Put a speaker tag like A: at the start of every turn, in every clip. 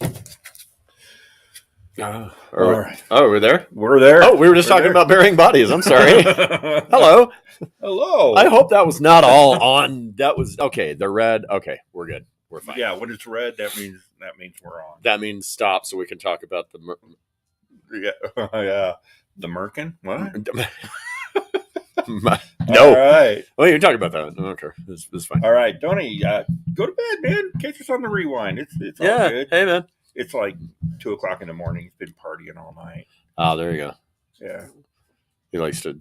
A: All
B: right.
A: Oh, we're there?
B: We're there.
A: Oh, we were just talking about burying bodies. I'm sorry. Hello.
B: Hello.
A: I hope that was not all on. That was okay. The red. Okay, we're good. We're fine.
B: Yeah, when it's red, that means we're on.
A: That means stop, so we can talk about the.
B: Yeah. The Merkin? What?
A: No.
B: All right.
A: Well, you're talking about that. Okay, this is fine.
B: All right, Tony. Go to bed, man. Catch us on the rewind. It's all good.
A: Hey, man.
B: It's like 2:00 in the morning. He's been partying all night.
A: Oh, there you go.
B: Yeah.
A: He likes to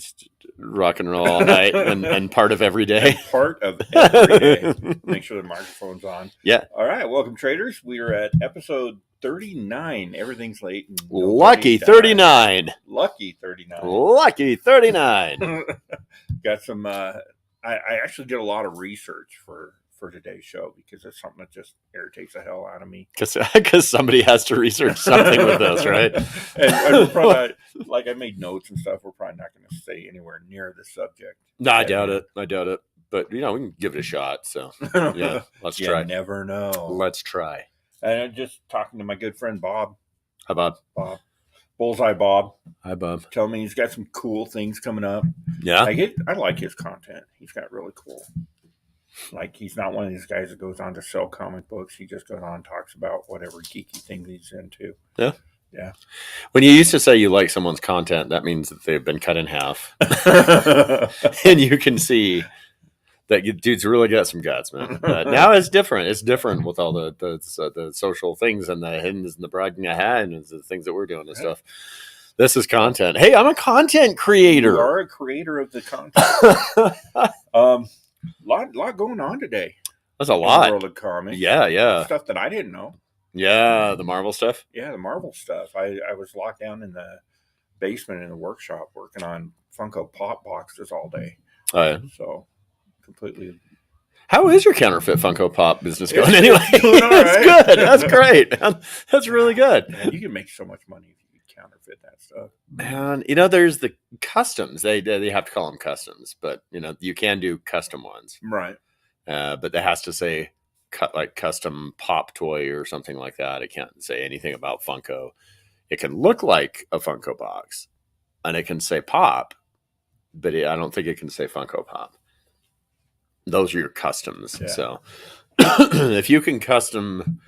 A: rock and roll all night and part of every day.
B: And part of every day. Make sure the microphone's on.
A: Yeah.
B: All right. Welcome, traders. We are at episode 39. Everything's late.
A: Lucky 39.
B: Lucky 39.
A: Lucky 39.
B: Got some. I actually did a lot of research for today's show because it's something that just irritates the hell out of me.
A: Because somebody has to research something with this, right?
B: and probably, like I made notes and stuff. We're probably not going to stay anywhere near the subject.
A: No, I doubt it. But we can give it a shot. So yeah, let's try.
B: You never know.
A: Let's try.
B: And I'm just talking to my good friend Bob.
A: Hi, Bob.
B: Bullseye Bob.
A: Hi, Bob.
B: Tell me he's got some cool things coming up.
A: Yeah.
B: I like his content. He's got really cool. Like, he's not one of these guys that goes on to sell comic books. He just goes on and talks about whatever geeky thing he's into.
A: Yeah.
B: Yeah.
A: When you used to say you like someone's content, that means that they've been cut in half. And you can see that dude's really got some guts, man. Now it's different. It's different with all the social things and the hiddens and the bragging ahead and the things that we're doing and stuff. This is content. Hey, I'm a content creator.
B: You are a creator of the content. Lot going on today.
A: That's a lot.
B: In the world of comics.
A: Yeah.
B: Stuff that I didn't know.
A: Yeah, the Marvel stuff.
B: Yeah, the Marvel stuff. I was locked down in the basement in the workshop working on Funko Pop boxes all day.
A: Oh, yeah.
B: So completely.
A: How is your counterfeit Funko Pop business going anyway?
B: Doing all right.
A: It's good. That's great. That's really good.
B: Man, you can make so much money if you counterfeit that stuff.
A: Man, there's the customs. They have to call them customs, but you can do custom ones,
B: right?
A: But that has to say like custom pop toy or something like that. It can't say anything about Funko. It can look like a Funko box, and it can say pop, but I don't think it can say Funko Pop. Those are your customs. Yeah. So if you can custom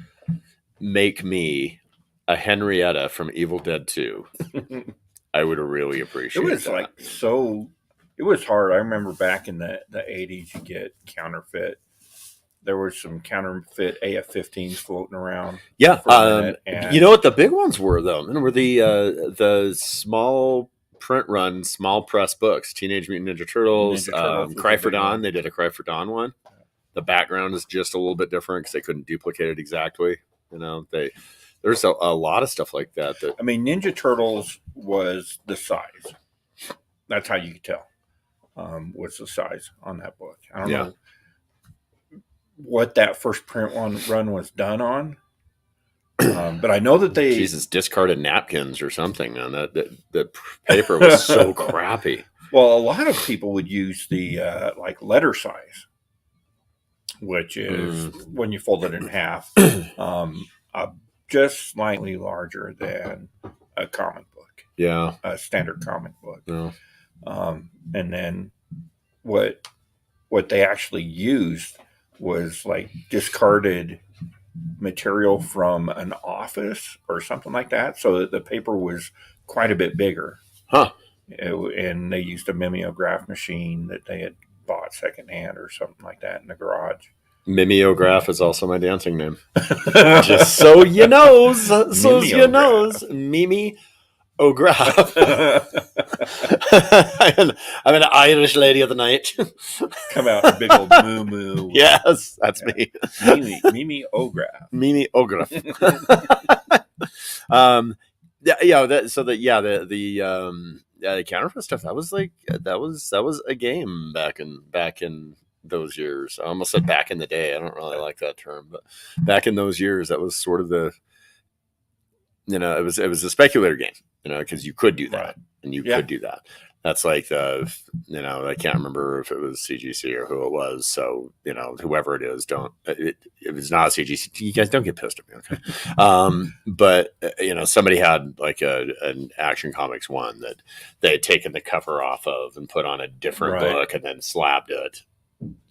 A: make me a Henrietta from Evil Dead 2, I would really appreciate it.
B: It was that. It was hard. I remember back in the 80s, you get counterfeit. There were some counterfeit AF-15s floating around.
A: Yeah. You know what the big ones were, though? Remember the small print run, small press books, Teenage Mutant Ninja Turtles, Cry for Dawn. They did a Cry for Dawn one. The background is just a little bit different because they couldn't duplicate it exactly. There's a lot of stuff like that.
B: I mean, Ninja Turtles was the size. That's how you could tell. What's the size on that book? I don't know what that first print run was done on. But I know that they
A: discarded napkins or something, man. The paper was so crappy.
B: Well, a lot of people would use the like letter size, which is when you fold it in half, just slightly larger than a comic book.
A: Yeah,
B: a standard comic book.
A: Yeah.
B: And then what they actually used was like discarded material from an office or something like that, so that the paper was quite a bit bigger. And they used a mimeograph machine that they had bought secondhand or something like that in the garage.
A: Mimeograph is also my dancing name. Just so you know. Mimi O'Graff. I'm an Irish lady of the night.
B: Come out, big old moo moo.
A: Yes, that's me.
B: Mimi O'Graff.
A: Mimi O'Graff. The counterfeit stuff that was a game back in those years. I almost said back in the day. I don't really like that term, but back in those years, that was sort of the. It was a speculator game, because you could do that, right. And you could do that. That's like I can't remember if it was CGC or who it was. So, whoever it is, if it's not CGC, you guys don't get pissed at me. Okay. But, somebody had like an Action Comics one that they had taken the cover off of and put on a different
B: Right.
A: book and then slabbed it,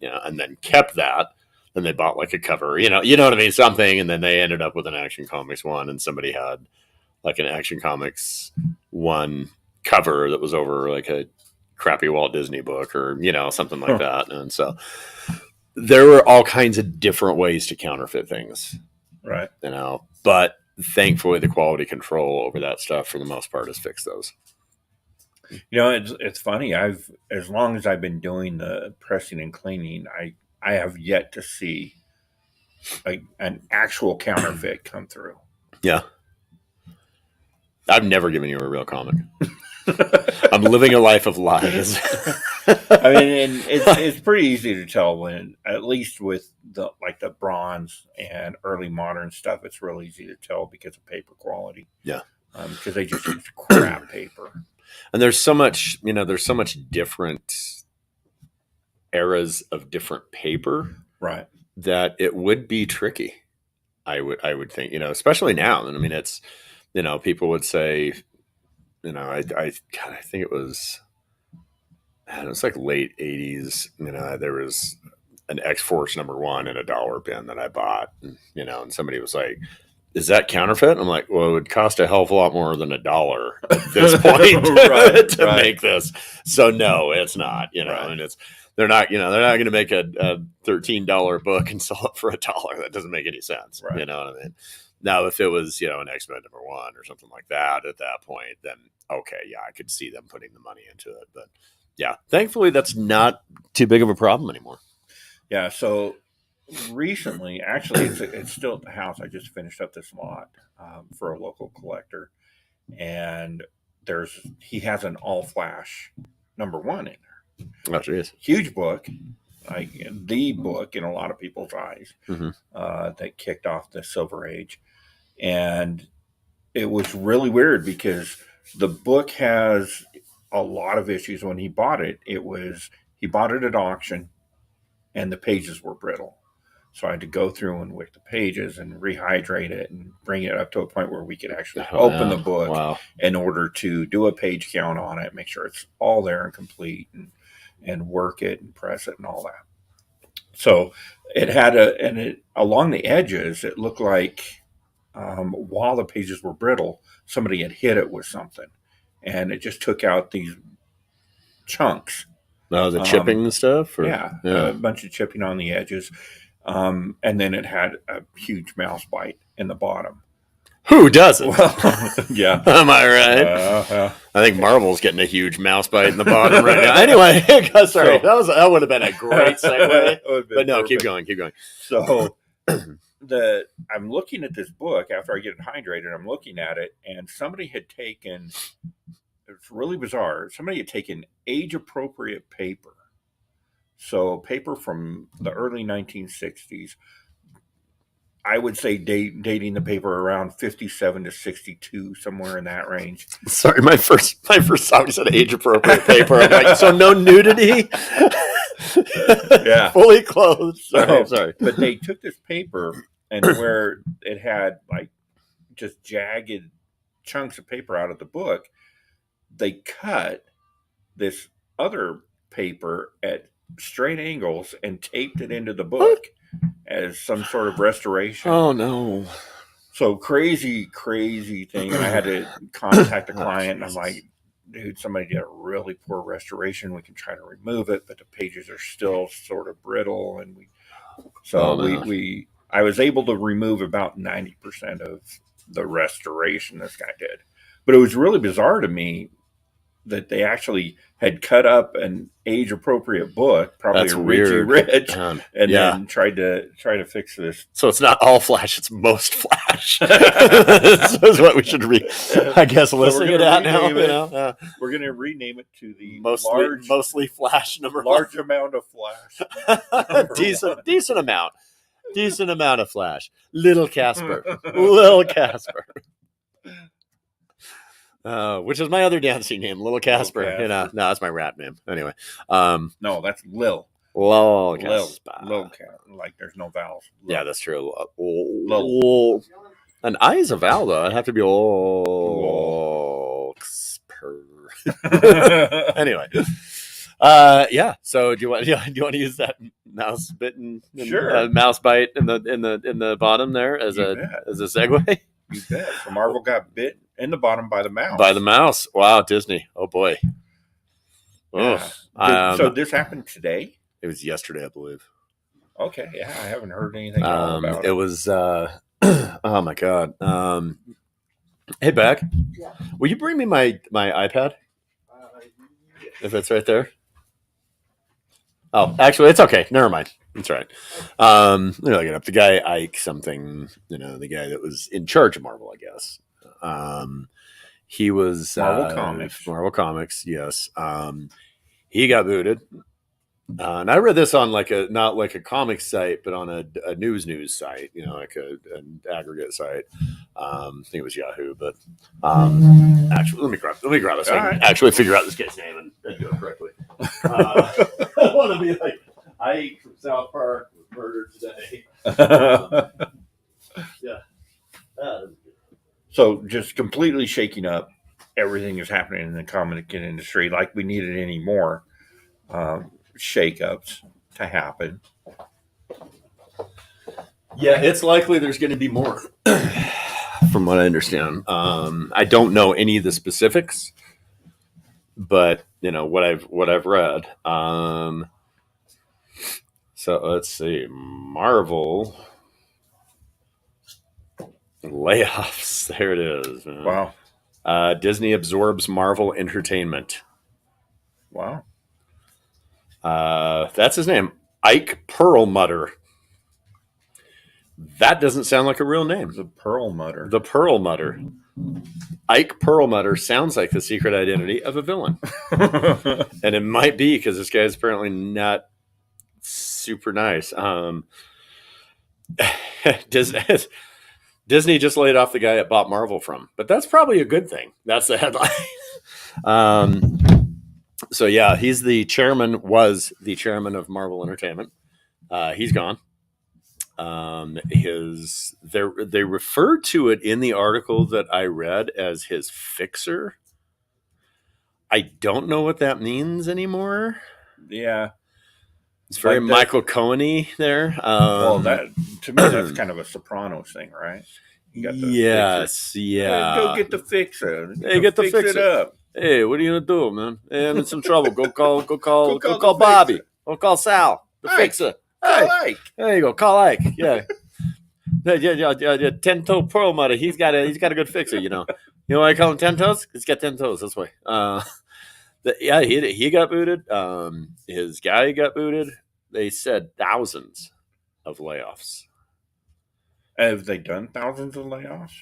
A: and then kept that. Then they bought like a cover, you know what I mean? Something. And then they ended up with an Action Comics one, and somebody had like an Action Comics one cover that was over like a crappy Walt Disney book or something like that. And so there were all kinds of different ways to counterfeit things,
B: Right.
A: But thankfully the quality control over that stuff for the most part has fixed those.
B: It's funny. As long as I've been doing the pressing and cleaning, I have yet to see an actual counterfeit come through.
A: Yeah. I've never given you a real comic. I'm living a life of lies.
B: I mean, and it's pretty easy to tell when, at least with the bronze and early modern stuff, it's real easy to tell because of paper quality.
A: Yeah.
B: Because they just use crap paper.
A: And there's so much different eras of different paper,
B: right?
A: That it would be tricky. I would think, especially now. And I mean, it's, people would say, I think it was like late 80s. There was an X-Force #1 in a dollar bin that I bought, and somebody was like, "Is that counterfeit?" And I'm like, "Well, it would cost a hell of a lot more than $1 at this point to make this. So no, it's not. And it's they're not going to make a $13 book and sell it for $1. That doesn't make any sense.
B: Right.
A: You know what I mean? Now, if it was an X-Men #1 or something like that at that point, then okay, yeah, I could see them putting the money into it. But yeah, thankfully, that's not too big of a problem anymore.
B: Yeah. So recently, actually, it's still at the house. I just finished up this lot for a local collector, and he has an all flash #1 in there.
A: Oh, geez.
B: Huge book, like the book in a lot of people's eyes, that kicked off the Silver Age, and it was really weird because the book has a lot of issues. When he bought it, he bought it at auction, and the pages were brittle. So I had to go through and wick the pages and rehydrate it and bring it up to a point where we could actually open the book in order to do a page count on it, make sure it's all there and complete, and work it and press it and all that. So it had along the edges, it looked like while the pages were brittle, somebody had hit it with something, and it just took out these chunks.
A: Oh, the chipping and stuff?
B: Yeah, a bunch of chipping on the edges. And then it had a huge mouse bite in the bottom.
A: Who doesn't?
B: Well, yeah.
A: Am I right? I think Marvel's getting a huge mouse bite in the bottom right now. Anyway, sorry, that would have been a great segue. But no, perfect. Keep going.
B: So I'm looking at this book after I get it hydrated. I'm looking at it, and somebody had taken. It's really bizarre. Somebody had taken age-appropriate paper. So paper from the early 1960s. I would say dating the paper around 57 to 62, somewhere in that range.
A: Sorry, my first thought said age-appropriate paper. I'm like, so no nudity?
B: Yeah.
A: Fully clothed. Sorry.
B: But they took this paper, and where it had like just jagged chunks of paper out of the book, they cut this other paper at straight angles and taped it into the book as some sort of restoration.
A: Oh no.
B: So crazy thing. I had to contact a client, and I'm like, dude, somebody did a really poor restoration. We can try to remove it, but the pages are still sort of brittle, and I was able to remove about 90% of the restoration this guy did. But it was really bizarre to me that they actually had cut up an age-appropriate book, probably
A: That's
B: a Richie
A: weird.
B: Rich, then tried to fix this.
A: So it's not all flash; it's most flash. This is what we should I guess listing it out now.
B: We're going to rename it to the
A: mostly flash
B: large amount of flash.
A: decent amount of flash. Little Casper. Which is my other dancing name, Little
B: Little
A: Casper. You know,
B: Casper.
A: no, that's my rap name. Anyway, um,
B: No, that's Lil.
A: Lil
B: Lil.
A: Casper.
B: Lil Cat. Like there's no vowels.
A: Yeah,
B: Lil.
A: that's true.
B: Lil.
A: An I is a vowel though. I'd have to be
B: Lol.
A: anyway. Yeah. So do you want to use that mouse bit and
B: Sure.
A: mouse bite in the bottom there as
B: You
A: a
B: bet.
A: segue?
B: You bet. So Marvel got bit in the bottom by the mouse.
A: By the mouse. Wow, Disney. Oh boy.
B: Yeah.
A: Oh,
B: So this happened today?
A: it was yesterday, I believe.
B: Okay. Yeah, I haven't heard anything at all about
A: It
B: it.
A: was. Oh my god. Hey, Beck.
C: Yeah.
A: Will you bring me my iPad if it's right there? Oh, actually, it's okay. Never mind. That's right. They're looking up the guy Ike something. The guy that was in charge of Marvel, I guess. He was
B: Marvel Comics.
A: Marvel Comics, yes. He got booted. And I read this on not like a comic site, but on a news site, like an aggregate site. I think it was Yahoo, but actually, let me grab it so I can actually figure out this guy's name and do it correctly. I want to be like Ike from South Park was murdered today. Yeah.
B: So just completely shaking up everything is happening in the comic industry. Like we needed any more shakeups to happen.
A: Yeah, it's likely there's going to be more, from what I understand. I don't know any of the specifics, but what I've read. So let's see, Marvel layoffs. There it is.
B: Wow.
A: Disney absorbs Marvel Entertainment.
B: Wow.
A: That's his name, Ike Perlmutter. That doesn't sound like a real name.
B: The Perlmutter.
A: The Perlmutter. Ike Perlmutter sounds like the secret identity of a villain. And it might be because this guy is apparently not super nice. Disney just laid off the guy it bought Marvel from, but that's probably a good thing. That's the headline. So yeah, was the chairman of Marvel Entertainment. He's gone. They referred to it in the article that I read as his fixer. I don't know what that means anymore.
B: Yeah.
A: It's very Michael Cohen-y there.
B: Well, that to me that's kind of a Sopranos thing, right?
A: You got the fixer. Yeah.
B: Go get the fixer.
A: Hey, get the fixer.
B: It up.
A: Hey, what are you gonna do, man? Hey, I'm in some trouble. Go call Bobby. Go call Sal, the fixer.
B: Call Ike.
A: There you go. Call Ike. Yeah. 10-toe Perlmutter. He's got a good fixer. You know why I call him 10 toes? He's got 10 toes. That's why. He got booted. His guy got booted. They said thousands of layoffs.
B: Have they done thousands of layoffs?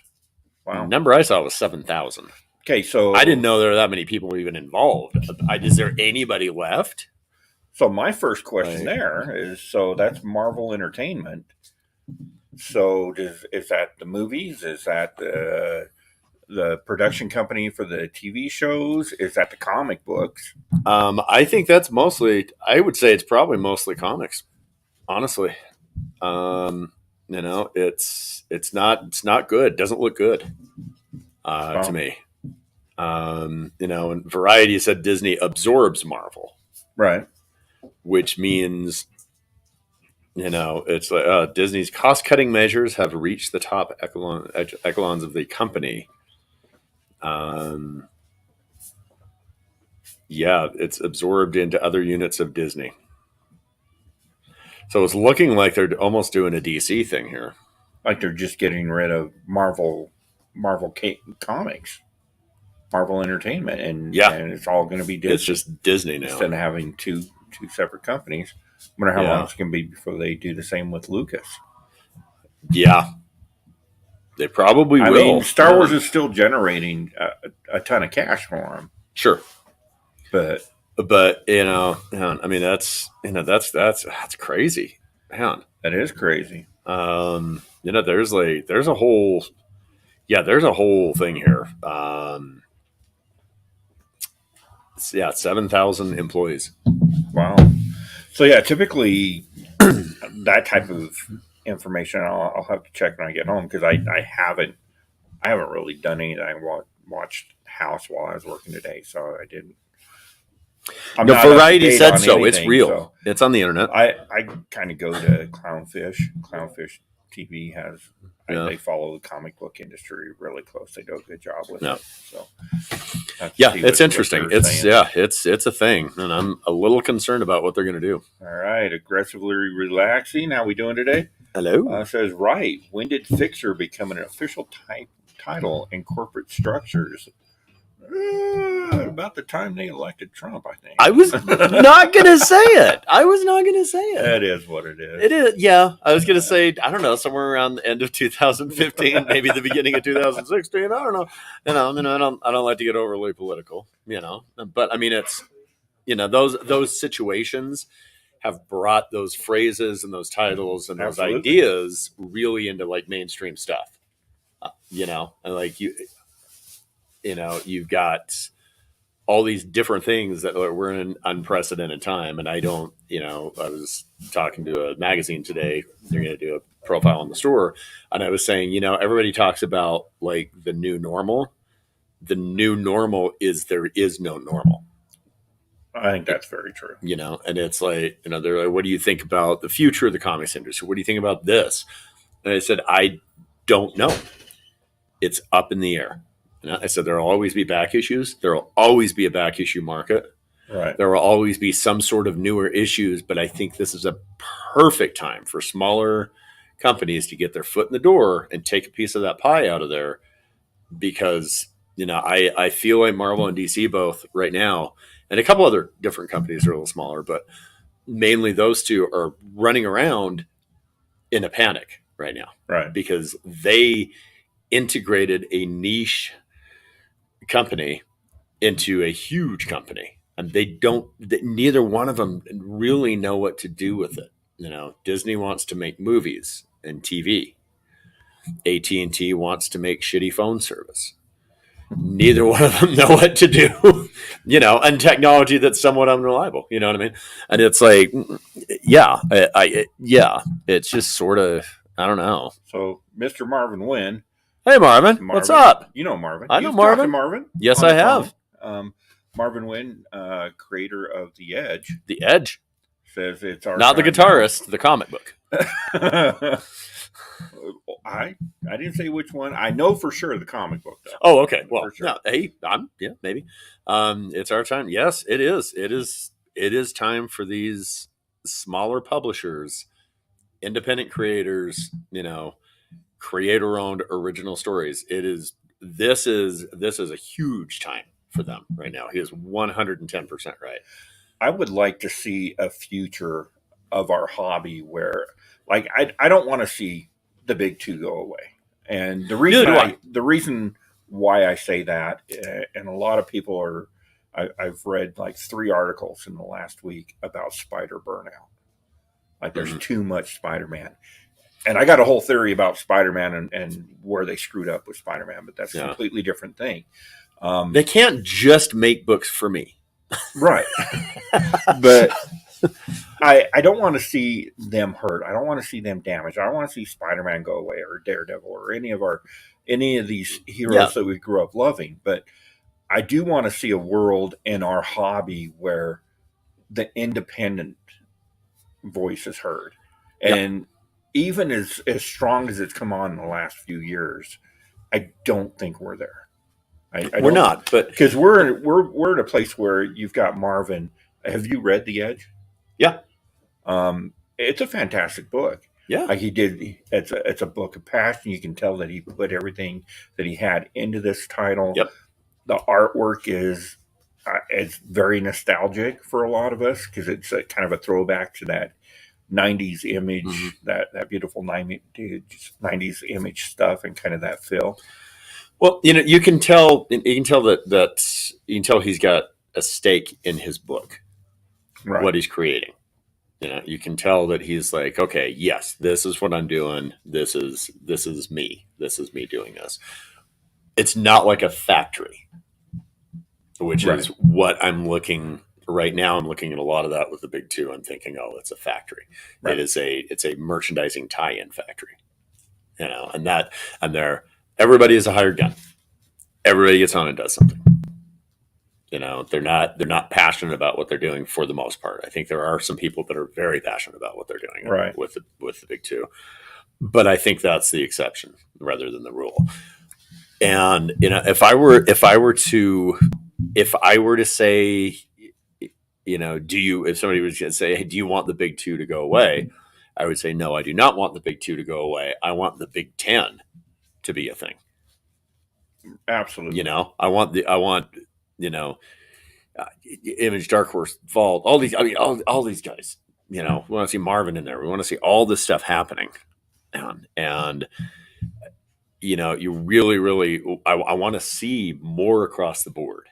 A: Wow. The number I saw was 7,000.
B: Okay, so
A: I didn't know there were that many people even involved. Is there anybody left?
B: So my first question there is, so that's Marvel Entertainment. So is that the movies? Is that the production company for the TV shows? Is that the comic books?
A: I think that's mostly. I would say it's probably mostly comics. Honestly, it's not good. Doesn't look good to me. And Variety said Disney absorbs Marvel,
B: right?
A: Which means, it's like Disney's cost-cutting measures have reached the top echelons of the company. It's absorbed into other units of Disney. So it's looking like they're almost doing a DC thing here.
B: Like they're just getting rid of Marvel Comics, Marvel Entertainment, and it's all going to be Disney.
A: It's just Disney now.
B: Instead of having two separate companies. I wonder how long it's going to be before they do the same with Lucas.
A: Yeah. They probably will. I mean,
B: Star Wars is still generating a ton of cash for them.
A: Sure.
B: But
A: I mean, that's crazy. Man.
B: That is crazy.
A: There's a whole thing here. 7,000 employees.
B: Wow. So yeah, typically that type of information I'll have to check when I get home because I haven't really done anything. I watched House while I was working today, so I didn't. I'm
A: The
B: not up to
A: Variety
B: date
A: said
B: on
A: so. It's
B: anything,
A: real.
B: so
A: It's on the internet.
B: I kind of go to Clownfish. Clownfish TV has
A: Yeah.
B: they follow the comic book industry really close. They do a good job with
A: Yeah.
B: it. So
A: Yeah, it's interesting. It's a thing, and I'm a little concerned about what they're going to do.
B: All right, aggressively relaxing. How we doing today?
A: Hello.
B: Says right. When did Fixer become an official title in corporate structures? About the time they elected Trump, I think.
A: I was not going to say it. I was not going to say it.
B: That is what it is.
A: It is. Yeah, I was going to say, I don't know, somewhere around the end of 2015, maybe the beginning of 2016. I don't know. I don't like to get overly political. But I mean, it's those situations have brought those phrases and those titles and those
B: Absolutely.
A: ideas really into like mainstream stuff. And like you've got all these different things that we're in an unprecedented time. And I was talking to a magazine today. They're going to do a profile on the store. And I was saying, everybody talks about like the new normal. The new normal is there is no normal.
B: I think that's very true.
A: And it's like, they're like, what do you think about the future of the comics industry? What do you think about this? And I said, I don't know. It's up in the air. And I said, there will always be back issues. There will always be a back issue market.
B: Right.
A: There will always be some sort of newer issues, but I think this is a perfect time for smaller companies to get their foot in the door and take a piece of that pie out of there because, I feel like Marvel and DC both right now, and a couple other different companies are a little smaller, but mainly those two are running around in a panic right now.
B: Right.
A: Because they integrated a niche company into a huge company, and neither one of them really know what to do with it. Disney wants to make movies and TV. AT&T wants to make shitty phone service. Neither one of them know what to do, and technology that's somewhat unreliable. You know what I mean? And it's like, yeah, it's just sort of, I don't know.
B: So, Mr. Marvin Wynn.
A: Hey, Marvin. What's up?
B: You know Marvin.
A: I know Marvin.
B: Marvin.
A: Yes, I have.
B: Marvin Wynn, creator of The Edge.
A: The Edge
B: says it's our
A: not the guitarist, the comic book.
B: I didn't say which one. I know for sure the comic book, though.
A: Oh, okay. Well,
B: sure.
A: No, hey, maybe. It's our time. Yes, it is. It is time for these smaller publishers, independent creators, creator-owned original stories. This is a huge time for them right now. He is 110% right.
B: I would like to see a future of our hobby where, like, I don't want to see the big two go away. And the reason why I say that, and a lot of people are, I've read like 3 articles in the last week about Spider burnout. Like there's too much Spider-Man. And I got a whole theory about Spider-Man and where they screwed up with Spider-Man, but that's a completely different thing.
A: They can't just make books for me.
B: Right. But I don't want to see them hurt. I don't want to see them damaged. I don't want to see Spider-Man go away or Daredevil or any of these heroes that we grew up loving. But I do want to see a world in our hobby where the independent voice is heard. And even as strong as it's come on in the last few years, I don't think we're there.
A: We're not, but
B: because we're in a place where you've got Marvin. Have you read The Edge?
A: Yeah.
B: It's a fantastic book.
A: Yeah.
B: Like he did. It's a book of passion. You can tell that he put everything that he had into this title.
A: Yep.
B: The artwork is it's very nostalgic for a lot of us because it's a kind of a throwback to that 90s image, that beautiful 90s image stuff and kind of that feel.
A: Well, you can tell that he's got a stake in his book,
B: right.
A: What he's creating. You can tell that he's like, okay, yes, this is what I'm doing. This is me. This is me doing this. It's not like a factory which
B: Right.
A: is what I'm looking right now. I'm looking at a lot of that with the big two. I'm thinking, oh, it's a factory.
B: Right.
A: It's a merchandising tie-in factory, and everybody is a hired gun. Everybody gets on and does something. They're not passionate about what they're doing for the most part. I think there are some people that are very passionate about what they're doing
B: Right.
A: with the big two, but I think that's the exception rather than the rule. And if I were to say, if somebody was going to say, hey, do you want the big two to go away? I would say, no, I do not want the big two to go away. I want the Big Ten to be a thing.
B: Absolutely.
A: I want Image, Dark Horse, Vault, all these. I mean, all these guys. We want to see Marvin in there. We want to see all this stuff happening, and you really, really, I want to see more across the board.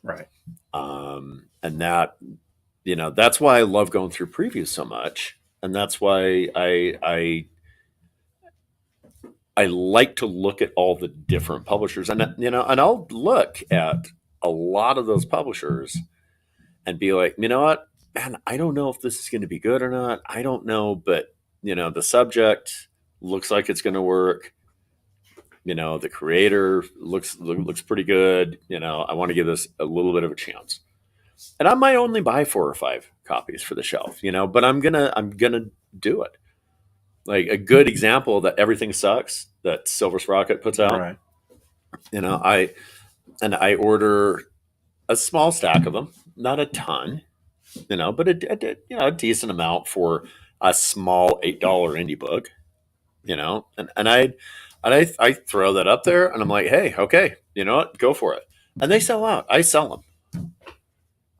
B: Right.
A: And that's why I love going through previews so much, and that's why I like to look at all the different publishers, and I'll look at a lot of those publishers and be like, you know what, man, I don't know if this is going to be good or not. I don't know, but the subject looks like it's going to work. The creator looks pretty good. I want to give this a little bit of a chance, and I might only buy 4 or 5 copies for the shelf. But I'm gonna do it. Like a good example that Everything Sucks that Silver Sprocket puts out.
B: Right.
A: I order a small stack of them, not a ton, but a decent amount for a small $8 indie book, and I throw that up there and I'm like, hey, okay, you know what, go for it. And they sell out. I sell them.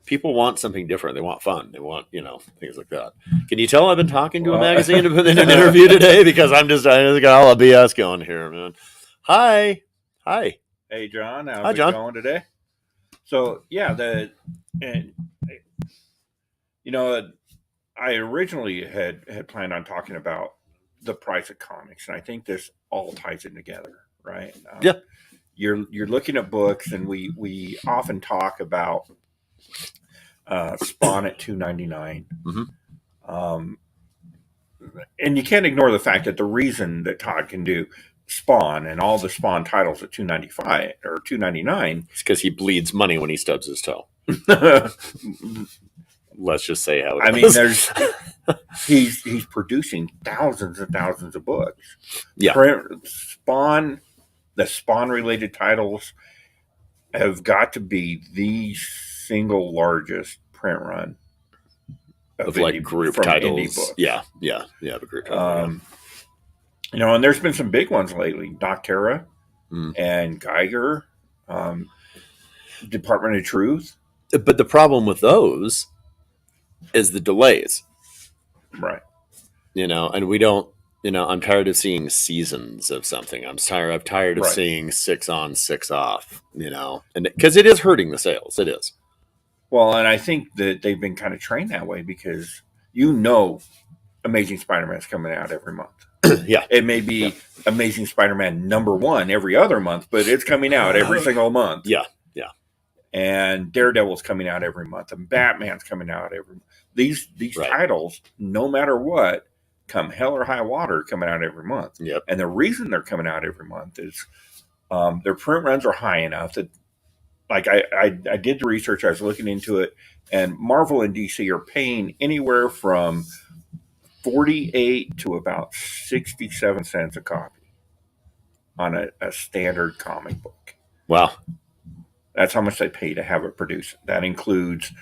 A: People want something different. They want fun. They want, things like that. Can you tell I've been talking to a magazine in an interview today? Because I just got all the BS going here, man. Hi.
B: Hey, John. How's
A: Hi, John.
B: it going today? So, yeah, I originally had planned on talking about the price of comics, and I think this all ties it together, right?
A: Yeah.
B: You're looking at books, and we often talk about Spawn at $2.99.
A: Mm-hmm.
B: And you can't ignore the fact that the reason that Todd can do Spawn and all the Spawn titles at $2.95 or $2.99
A: is because he bleeds money when he stubs his toe. Let's just say how it
B: is. There's he's producing thousands and thousands of books.
A: Yeah.
B: The Spawn related titles have got to be the single largest print run
A: of like group titles. Yeah, the group title.
B: And there's been some big ones lately. Noctera and Geiger, Department of Truth.
A: But the problem with those is the delays.
B: Right.
A: And we don't, I'm tired of seeing seasons of something. I'm tired of seeing 6 on, 6 off, and because it is hurting the sales. It is.
B: Well, and I think that they've been kind of trained that way because Amazing Spider-Man's coming out every month.
A: Yeah.
B: It may be Amazing Spider-Man #1 every other month, but it's coming out every single month.
A: Yeah.
B: And Daredevil's coming out every month, and Batman's coming out every month. These titles, no matter what, come hell or high water, coming out every month.
A: Yep.
B: And the reason they're coming out every month is their print runs are high enough that, like, I did the research, I was looking into it, and Marvel and DC are paying anywhere from 48 to about 67 cents a copy on a standard comic book.
A: Wow.
B: That's how much they pay to have it produced. That includes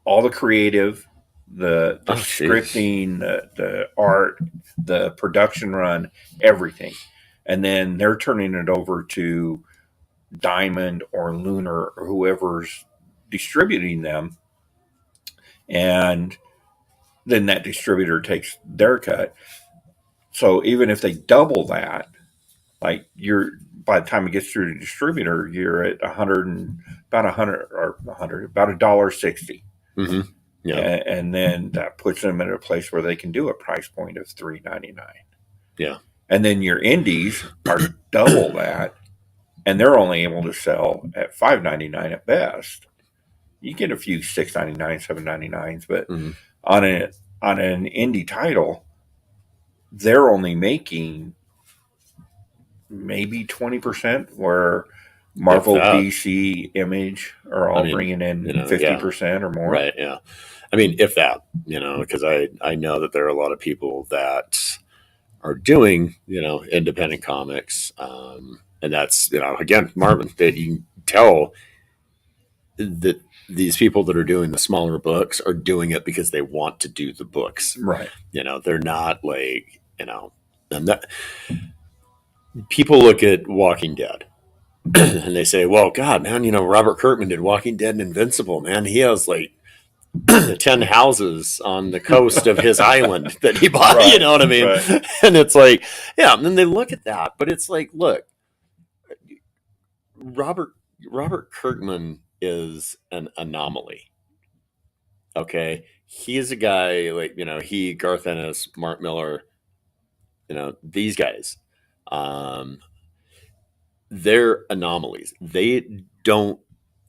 B: all the creative, the scripting, the art, the production run, everything. And then they're turning it over to Diamond or Lunar or whoever's distributing them. And then that distributor takes their cut. So even if they double that, like by the time it gets through the distributor, you're at about $1.60.
A: Mm-hmm. Yeah.
B: And then that puts them in a place where they can do a price point of $3.99.
A: Yeah.
B: And then your indies are double that. and they're only able to sell at $5.99 at best. You get a few $6.99, $7.99s, but
A: Mm-hmm.
B: on an indie title, they're only making maybe 20%, where
A: If
B: Marvel,
A: that,
B: DC, Image are
A: I
B: all
A: mean,
B: bringing in
A: yeah,
B: 50% or more.
A: right, yeah. I mean, if that, because I know that there are a lot of people that are doing, independent comics. And that's, again, Marvin, that you can tell that these people that are doing the smaller books are doing it because they want to do the books.
B: Right.
A: They're not like, and that people look at Walking Dead and they say, well, God, man, Robert Kirkman did Walking Dead and Invincible, man. He has like 10 houses on the coast of his island that he bought,
B: Right.
A: you know what I mean?
B: Right.
A: And it's like, yeah, and then they look at that, but it's like, look, Robert Robert Kirkman is an anomaly. Okay. He is a guy like, Garth Ennis, Mark Miller, these guys. Um, they're anomalies. They don't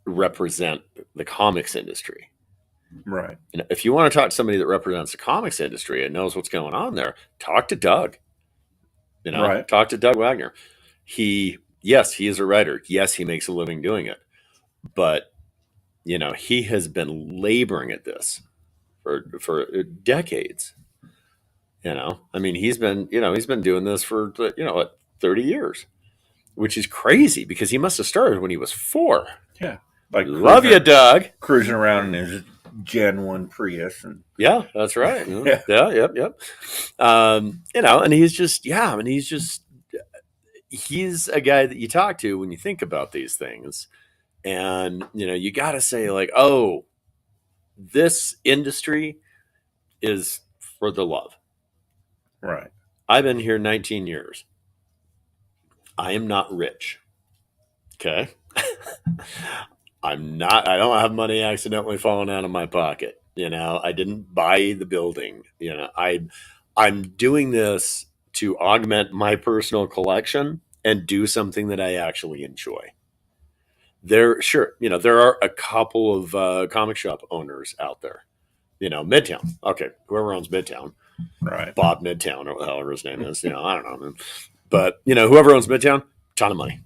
A: represent the comics industry.
B: Right.
A: If you want to talk to somebody that represents the comics industry and knows what's going on there, talk to Doug.
B: Right.
A: Talk to Doug Wagner. Yes, he is a writer. Yes, he makes a living doing it. But, he has been laboring at this for decades. I mean, he's been doing this for, what, 30 years, which is crazy because he must have started when he was 4.
B: Yeah. Like
A: Love you, Doug.
B: cruising around in his Gen 1 Prius. And
A: Yeah, that's right.
B: yeah.
A: Yeah, yep. And he's just, he's a guy that you talk to when you think about these things. And, you got to say, like, oh, this industry is for the love.
B: Right.
A: I've been here 19 years. I am not rich. Okay. I don't have money accidentally falling out of my pocket. I didn't buy the building. I'm doing this to augment my personal collection and do something that I actually enjoy. There are a couple of comic shop owners out there. Midtown. Okay, whoever owns Midtown,
B: Right.
A: Bob Midtown or however his name is. I don't know, but whoever owns Midtown, ton of money.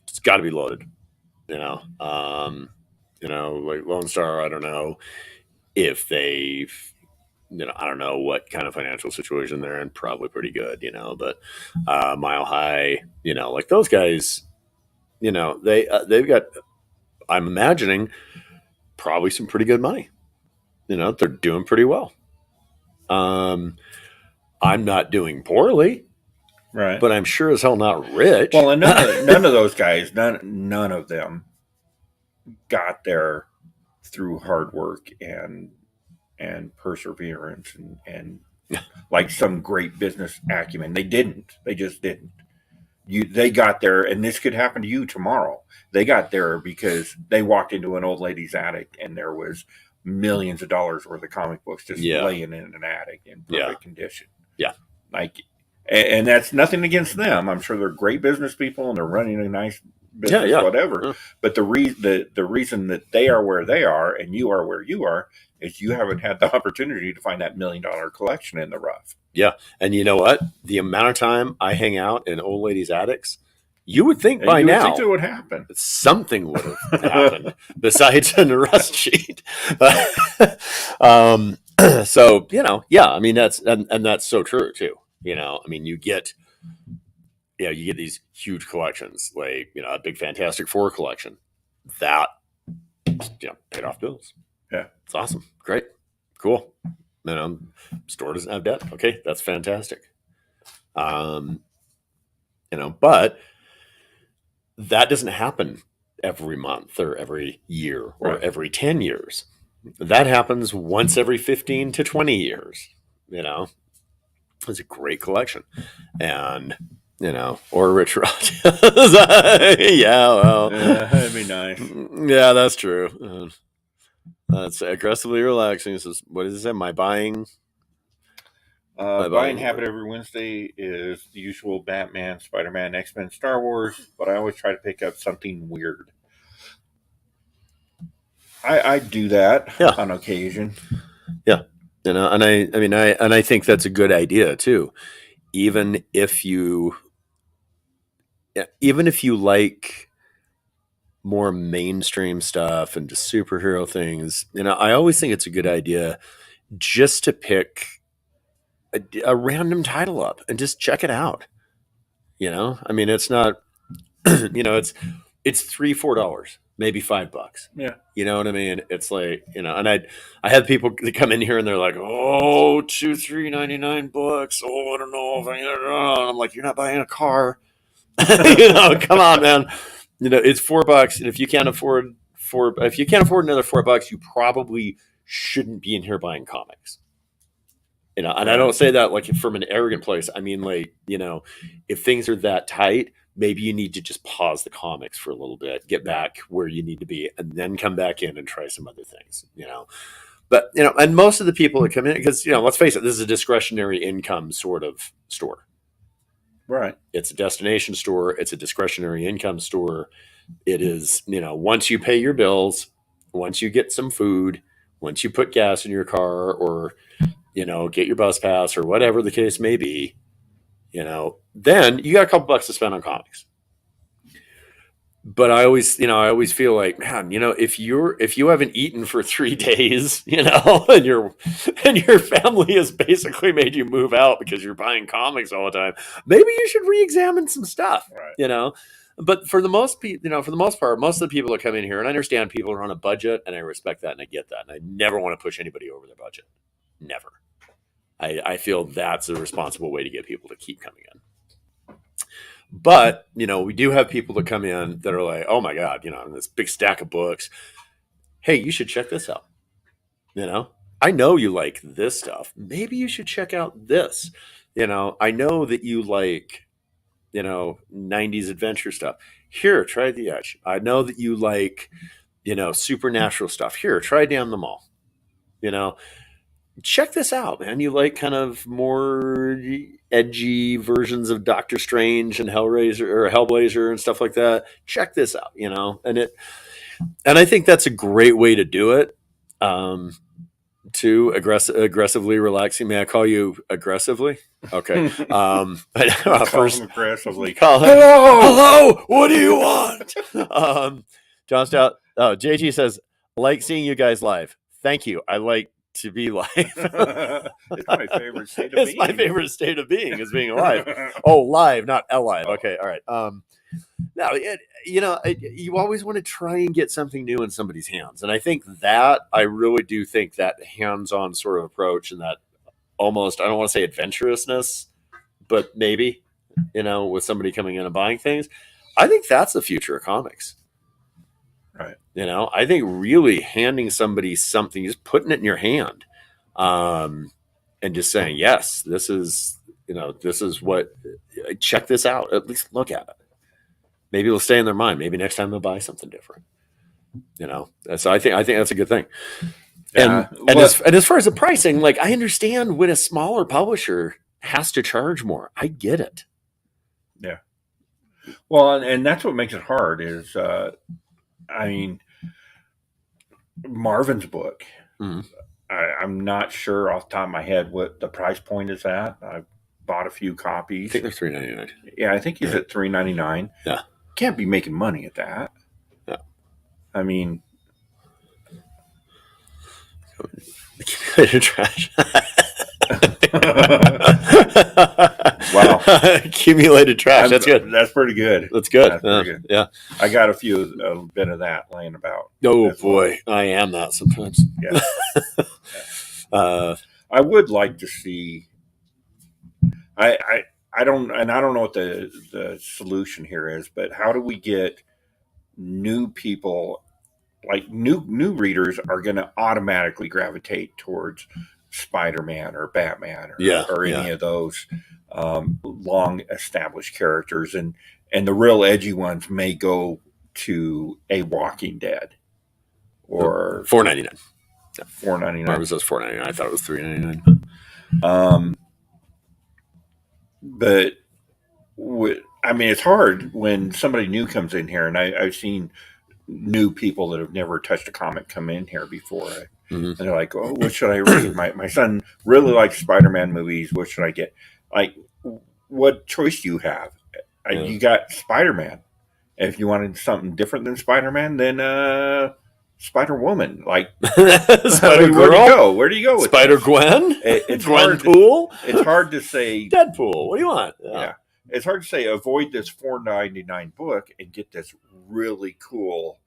A: It's got to be loaded. Like Lone Star. I don't know if they've. I don't know what kind of financial situation they're in. Probably pretty good. But Mile High. Like those guys. They've got. I'm imagining probably some pretty good money. They're doing pretty well. I'm not doing poorly,
B: Right.
A: but I'm sure as hell not rich.
B: Well, and none of those guys, none of them got there through hard work and perseverance and like some great business acumen. They didn't. They just didn't. They got there, and this could happen to you tomorrow. They got there because they walked into an old lady's attic, and there was millions of dollars worth of comic books just laying in an attic in perfect condition.
A: Yeah.
B: Like, and that's nothing against them. I'm sure they're great business people and they're running a nice business, whatever. Yeah. But the reason that they are where they are and you are where you are is you haven't had the opportunity to find that $1 million collection in the rough.
A: Yeah. And you know what? The amount of time I hang out in old ladies' attics, you would think by now
B: think that would happen.
A: Something would have happened besides a rust sheet. So, I mean, that's so true too. I mean, you get these huge collections, like, a big Fantastic Four collection that, paid off bills.
B: Yeah.
A: It's awesome. Great. Cool. Store doesn't have debt. Okay. That's fantastic. But that doesn't happen every month or every year or every 10 years. That happens once every 15 to 20 years. It's a great collection. And, or Rich Rod. Yeah, well.
B: Yeah, that'd be nice.
A: Yeah, that's true. That's aggressively relaxing. This is, what does it say? My buying. My
B: Buying
A: buying
B: habit every Wednesday is the usual Batman, Spider-Man, X-Men, Star Wars, but I always try to pick up something weird. I do that
A: Yeah,
B: on occasion.
A: yeah. I think that's a good idea too. Even if you, yeah, even if you like more mainstream stuff and just superhero things, I always think it's a good idea just to pick a random title up and just check it out. It's not, it's $3, $4, maybe $5.
B: Yeah.
A: You know what I mean? It's like, and I have people that come in here and they're like, oh, 2, 3.99 books. Oh, I don't know if and I'm like, you're not buying a car. Come on, man. It's $4. And if you can't afford another $4, you probably shouldn't be in here buying comics. And I
B: Right.
A: don't say that like from an arrogant place. I mean, like, if things are that tight, maybe you need to just pause the comics for a little bit, get back where you need to be, and then come back in and try some other things. But, and most of the people that come in, because, let's face it, this is a discretionary income sort of store.
B: Right.
A: It's a destination store. It's a discretionary income store. It is, once you pay your bills, once you get some food, once you put gas in your car or, get your bus pass or whatever the case may be, then you got a couple bucks to spend on comics. But I always feel like, man, if you haven't eaten for 3 days, and your family has basically made you move out because you're buying comics all the time, maybe you should re-examine some stuff,
B: Right.
A: But for the most part, most of the people that come in here, and I understand people are on a budget, and I respect that and I get that, and I never want to push anybody over their budget, never. I feel that's a responsible way to get people to keep coming in. But, we do have people that come in that are like, oh my God, this big stack of books. Hey, you should check this out. I know you like this stuff. Maybe you should check out this. I know that you like, 90s adventure stuff. Here, try the Edge. I know that you like, supernatural stuff. Here, try Down the Mall. You know, check this out, man. You like kind of more edgy versions of Doctor Strange and Hellraiser or Hellblazer and stuff like that. Check this out, and I think that's a great way to do it. To aggressively relaxing. May I call you aggressively? Okay. First,
B: aggressively.
A: call him. Hello. What do you want? John Stout. Oh, JG says, like seeing you guys live. Thank you. I like to be live.
B: It's my favorite state of
A: It's
B: being.
A: my favorite state of being is being alive. Oh, live, not alive. Okay, all right. Now, you always want to try and get something new in somebody's hands, and I really do think that hands-on sort of approach and that almost, I don't want to say adventurousness, but maybe, with somebody coming in and buying things, I think that's the future of comics.
B: Right.
A: I think really handing somebody something, just putting it in your hand, and just saying, yes, this is what, check this out, at least look at it. Maybe it'll stay in their mind. Maybe next time they'll buy something different. So I think that's a good thing.
B: Yeah.
A: And as far as the pricing, like, I understand when a smaller publisher has to charge more. I get it.
B: Yeah. Well, and that's what makes it hard is, Marvin's book.
A: Mhm.
B: I'm not sure off the top of my head what the price point is at. I bought a few
A: I
B: copies.
A: think they're $3.99.
B: Yeah, I think he's at $3.99.
A: Yeah.
B: Can't be making money at that.
A: Yeah.
B: I mean,
A: Accumulated trash.
B: Wow.
A: Accumulated trash. That's good.
B: That's pretty good.
A: That's good.
B: That's pretty good.
A: Yeah.
B: I got a bit of that laying about.
A: Oh
B: as well.
A: boy, I am that sometimes.
B: Yeah.
A: Uh,
B: I would like to see. I don't know what the solution here is, but how do we get new people, like new readers, are going to automatically gravitate towards Spider-Man or Batman or any of those long established characters, and the real edgy ones may go to a Walking Dead or
A: $4.99.
B: $4.99.
A: Marvel says $4.99. I thought it was $3.99.
B: but I mean, it's hard when somebody new comes in here, and I've seen new people that have never touched a comic come in here before.
A: Mm-hmm.
B: And they're like, "Oh, what should I read? My son really likes Spider-Man movies. What should I get?" Like, what choice do you have?
A: Yeah.
B: You got Spider-Man. If you wanted something different than Spider-Man, then Spider Woman. Like, I
A: Spider
B: mean, where do you
A: Girl,
B: go? Where do you go with
A: Spider
B: this?
A: Gwen,
B: It's hard.
A: Gwenpool,
B: It's hard to say.
A: Deadpool. What do you want? Yeah.
B: Yeah, it's hard to say. Avoid this $4.99 book and get this really cool,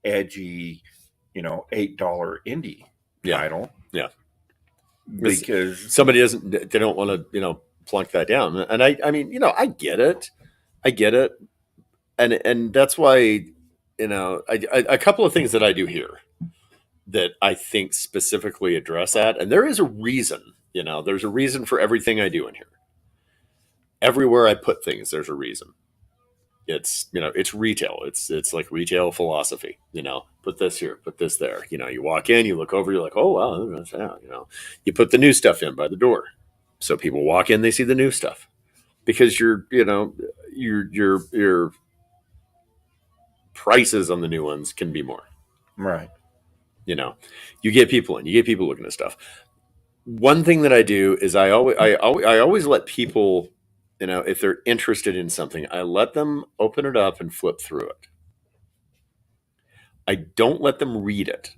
B: edgy, $8 indie
A: Yeah.
B: title
A: Yeah.
B: because
A: Somebody doesn't, they don't want to, plunk that down. And I mean, I get it. I get it. And that's why, a couple of things that I do here that I think specifically address that. And there is a reason, there's a reason for everything I do in here. Everywhere I put things, there's a reason. It's retail. It's like retail philosophy. Put this here, put this there. You walk in, you look over, you're like, oh wow, that's that. You put the new stuff in by the door, so people walk in, they see the new stuff because your prices on the new ones can be more.
B: right,
A: You know, you get people in, you get people looking at stuff. One thing that I do is I always let people, if they're interested in something, I let them open it up and flip through it. I don't let them read it.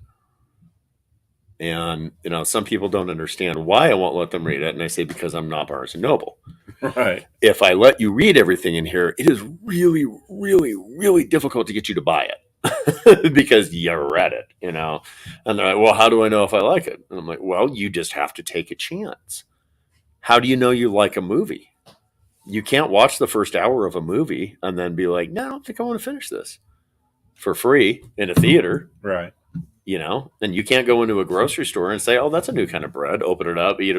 A: And some people don't understand why I won't let them read it, and I say because I'm not Barnes and Noble.
B: right,
A: If I let you read everything in here, it is really, really, really difficult to get you to buy it because you read it, And they're like, well, how do I know if I like it? And I'm like, well, you just have to take a chance. How do you know you like a movie? You can't watch the first hour of a movie and then be like, no, I don't think I want to finish this for free in a theater.
B: right,
A: And you can't go into a grocery store and say, oh, that's a new kind of bread. Open it up, eat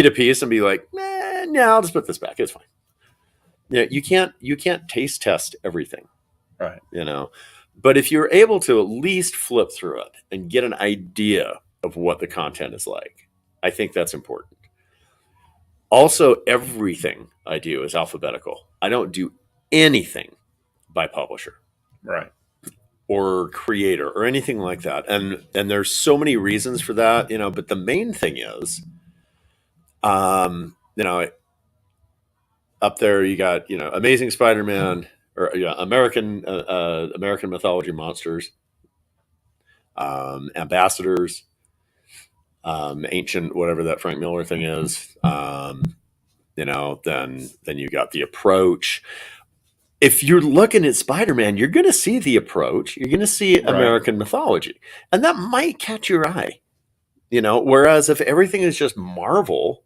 A: a piece and be like, no, I'll just put this back. It's fine. Yeah, you can't taste test everything,
B: right,
A: but if you're able to at least flip through it and get an idea of what the content is like, I think that's important. Also, everything I do is alphabetical. I don't do anything by publisher
B: right,
A: or creator or anything like that. And there's so many reasons for that, but the main thing is, up there you got, Amazing Spider-Man or American Mythology Monsters, Ambassadors, Ancient, whatever that Frank Miller thing is. Then you got The Approach. If you're looking at Spider-Man, you're going to see The Approach. You're going to see
B: right,
A: American mythology, and that might catch your eye. Whereas if everything is just Marvel,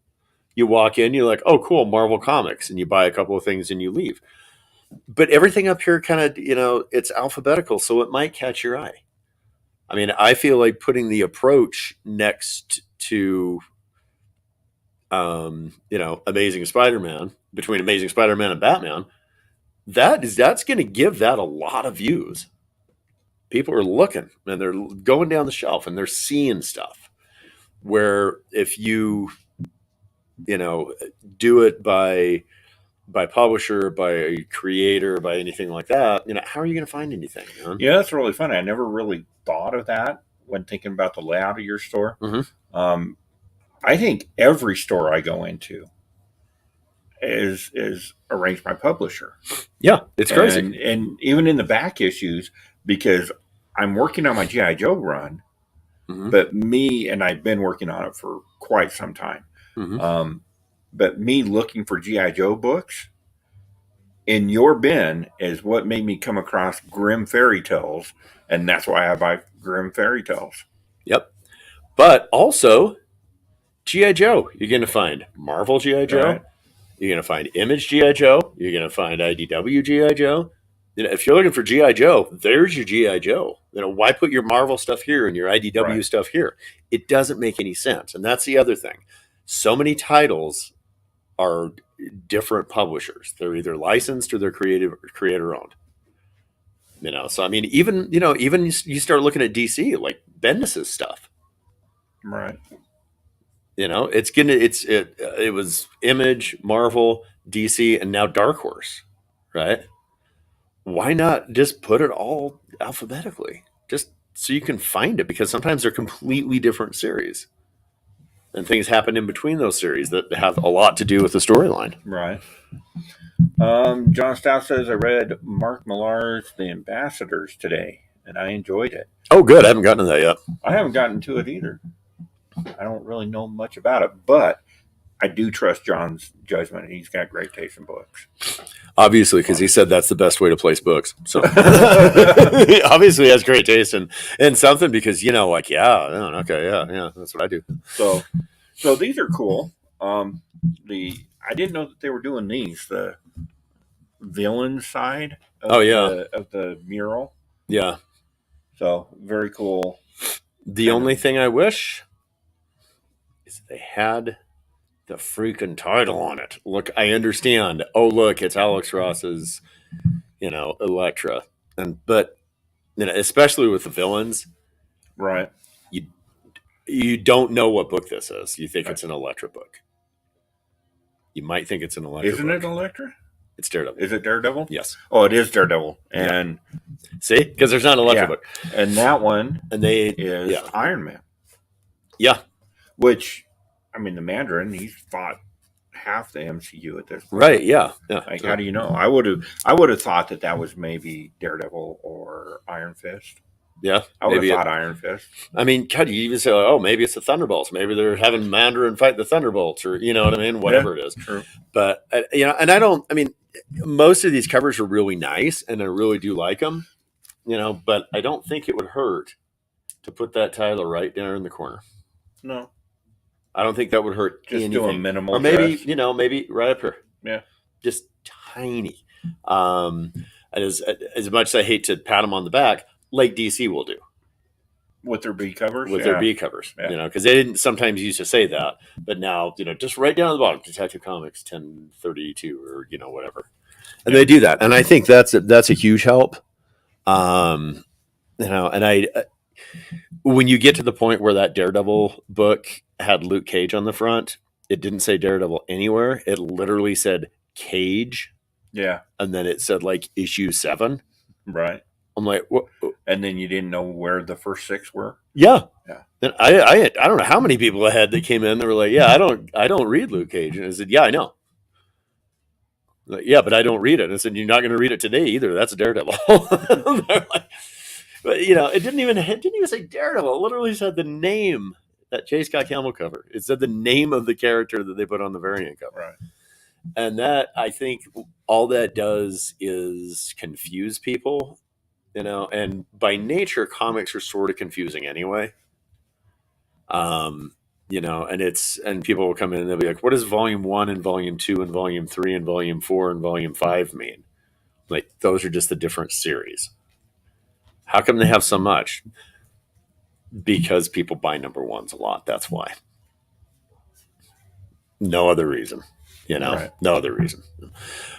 A: you walk in, you're like, oh, cool, Marvel Comics, and you buy a couple of things and you leave. But everything up here kind of, it's alphabetical, so it might catch your eye. I mean, I feel like putting The Approach next to, Amazing Spider-Man, between Amazing Spider-Man and Batman, that's going to give that a lot of views. People are looking and they're going down the shelf and they're seeing stuff. Where if do it by publisher, by creator, by anything like that, how are you going to find anything?
B: Yeah, that's really funny. I never really thought of that when thinking about the layout of your store.
A: Mm-hmm.
B: I think every store I go into is arranged by publisher.
A: Yeah, it's crazy.
B: And even in the back issues, because I'm working on my GI Joe run,
A: Mm-hmm.
B: but me and I've been working on it for quite some time.
A: Mm-hmm.
B: But me looking for GI Joe books in your bin is what made me come across Grim Fairy Tales, and that's why I buy Grim Fairy Tales.
A: Yep. But also, GI Joe, you're going to find Marvel GI Joe.
B: Right.
A: You're going to find Image GI Joe. You're going to find IDW GI Joe. If you're looking for GI Joe, there's your GI Joe. Why put your Marvel stuff here and your IDW
B: Right.
A: stuff here? It doesn't make any sense. And that's the other thing. So many titles are different publishers. They're either licensed or they're creator owned. So I mean, even you start looking at DC, like Bendis's stuff.
B: Right.
A: it was Image, Marvel, DC, and now Dark Horse, right? Why not just put it all alphabetically, just so you can find it? Because sometimes they're completely different series, and things happen in between those series that have a lot to do with the storyline.
B: Right. John Stout says, I read Mark Millar's The Ambassadors today, and I enjoyed it.
A: Oh, good. I haven't gotten to that yet.
B: I haven't gotten to it either. I don't really know much about it, but I do trust John's judgment. He's got great taste in books.
A: Obviously, because he said that's the best way to place books. So he obviously has great taste in something because, okay, that's what I do.
B: So these are cool. I didn't know that they were doing these, the villain side of the mural.
A: Yeah.
B: So very cool.
A: The only thing I wish is they had the freaking title on it. Look, I understand. Oh, look, it's Alex Ross's, Elektra, but especially with the villains,
B: right?
A: You don't know what book this is. You think it's an Elektra book. You might think it's an Elektra.
B: Isn't it Elektra?
A: It's Daredevil.
B: Is it Daredevil?
A: Yes.
B: Oh, it is Daredevil. And
A: see, because there's not an Elektra book,
B: and that one
A: is
B: Iron Man.
A: Yeah.
B: Which, I mean, the Mandarin, he's fought half the MCU at this point.
A: Right? Yeah.
B: Like, how do you know? I would have thought that was maybe Daredevil or Iron Fist.
A: Yeah,
B: I would have thought Iron Fist.
A: I mean, God, you even say, oh, maybe it's the Thunderbolts. Maybe they're having Mandarin fight the Thunderbolts, or you know what I mean? Whatever it is.
B: True.
A: But and I mean, most of these covers are really nice, and I really do like them. But I don't think it would hurt to put that title right there in the corner.
B: No,
A: I don't think that would hurt.
B: Just
A: anything.
B: do a minimal,
A: or maybe maybe right up here.
B: Yeah,
A: just tiny. And as much as I hate to pat them on the back, like DC will do
B: with their B covers.
A: Their B covers, because they didn't sometimes used to say that, but now just right down at the bottom, Detective Comics 1032 or whatever, and they do that, and I think that's a huge help. And when you get to the point where that Daredevil book had Luke Cage on the front, it didn't say Daredevil anywhere. It literally said Cage.
B: Yeah.
A: And then it said like issue 7.
B: Right.
A: I'm like, what?
B: And then you didn't know where the first 6 were?
A: Yeah.
B: Yeah.
A: Then I don't know how many people I had that came in that were like, yeah, I don't read Luke Cage. And I said, yeah, I know. Like, yeah, but I don't read it. And I said, you're not going to read it today either. That's a Daredevil. Like, but it didn't even say Daredevil. It literally said the name, that J. Scott Campbell cover. It said the name of the character that they put on the variant cover.
B: Right.
A: And that, I think, all that does is confuse people, and by nature, comics are sort of confusing anyway. And people will come in and they'll be like, what does volume 1 and volume 2 and volume 3 and volume 4 and volume 5 mean? Like, those are just the different series. How come they have so much? Because people buy number 1s a lot. That's why. No other reason.
B: Right.
A: No other reason.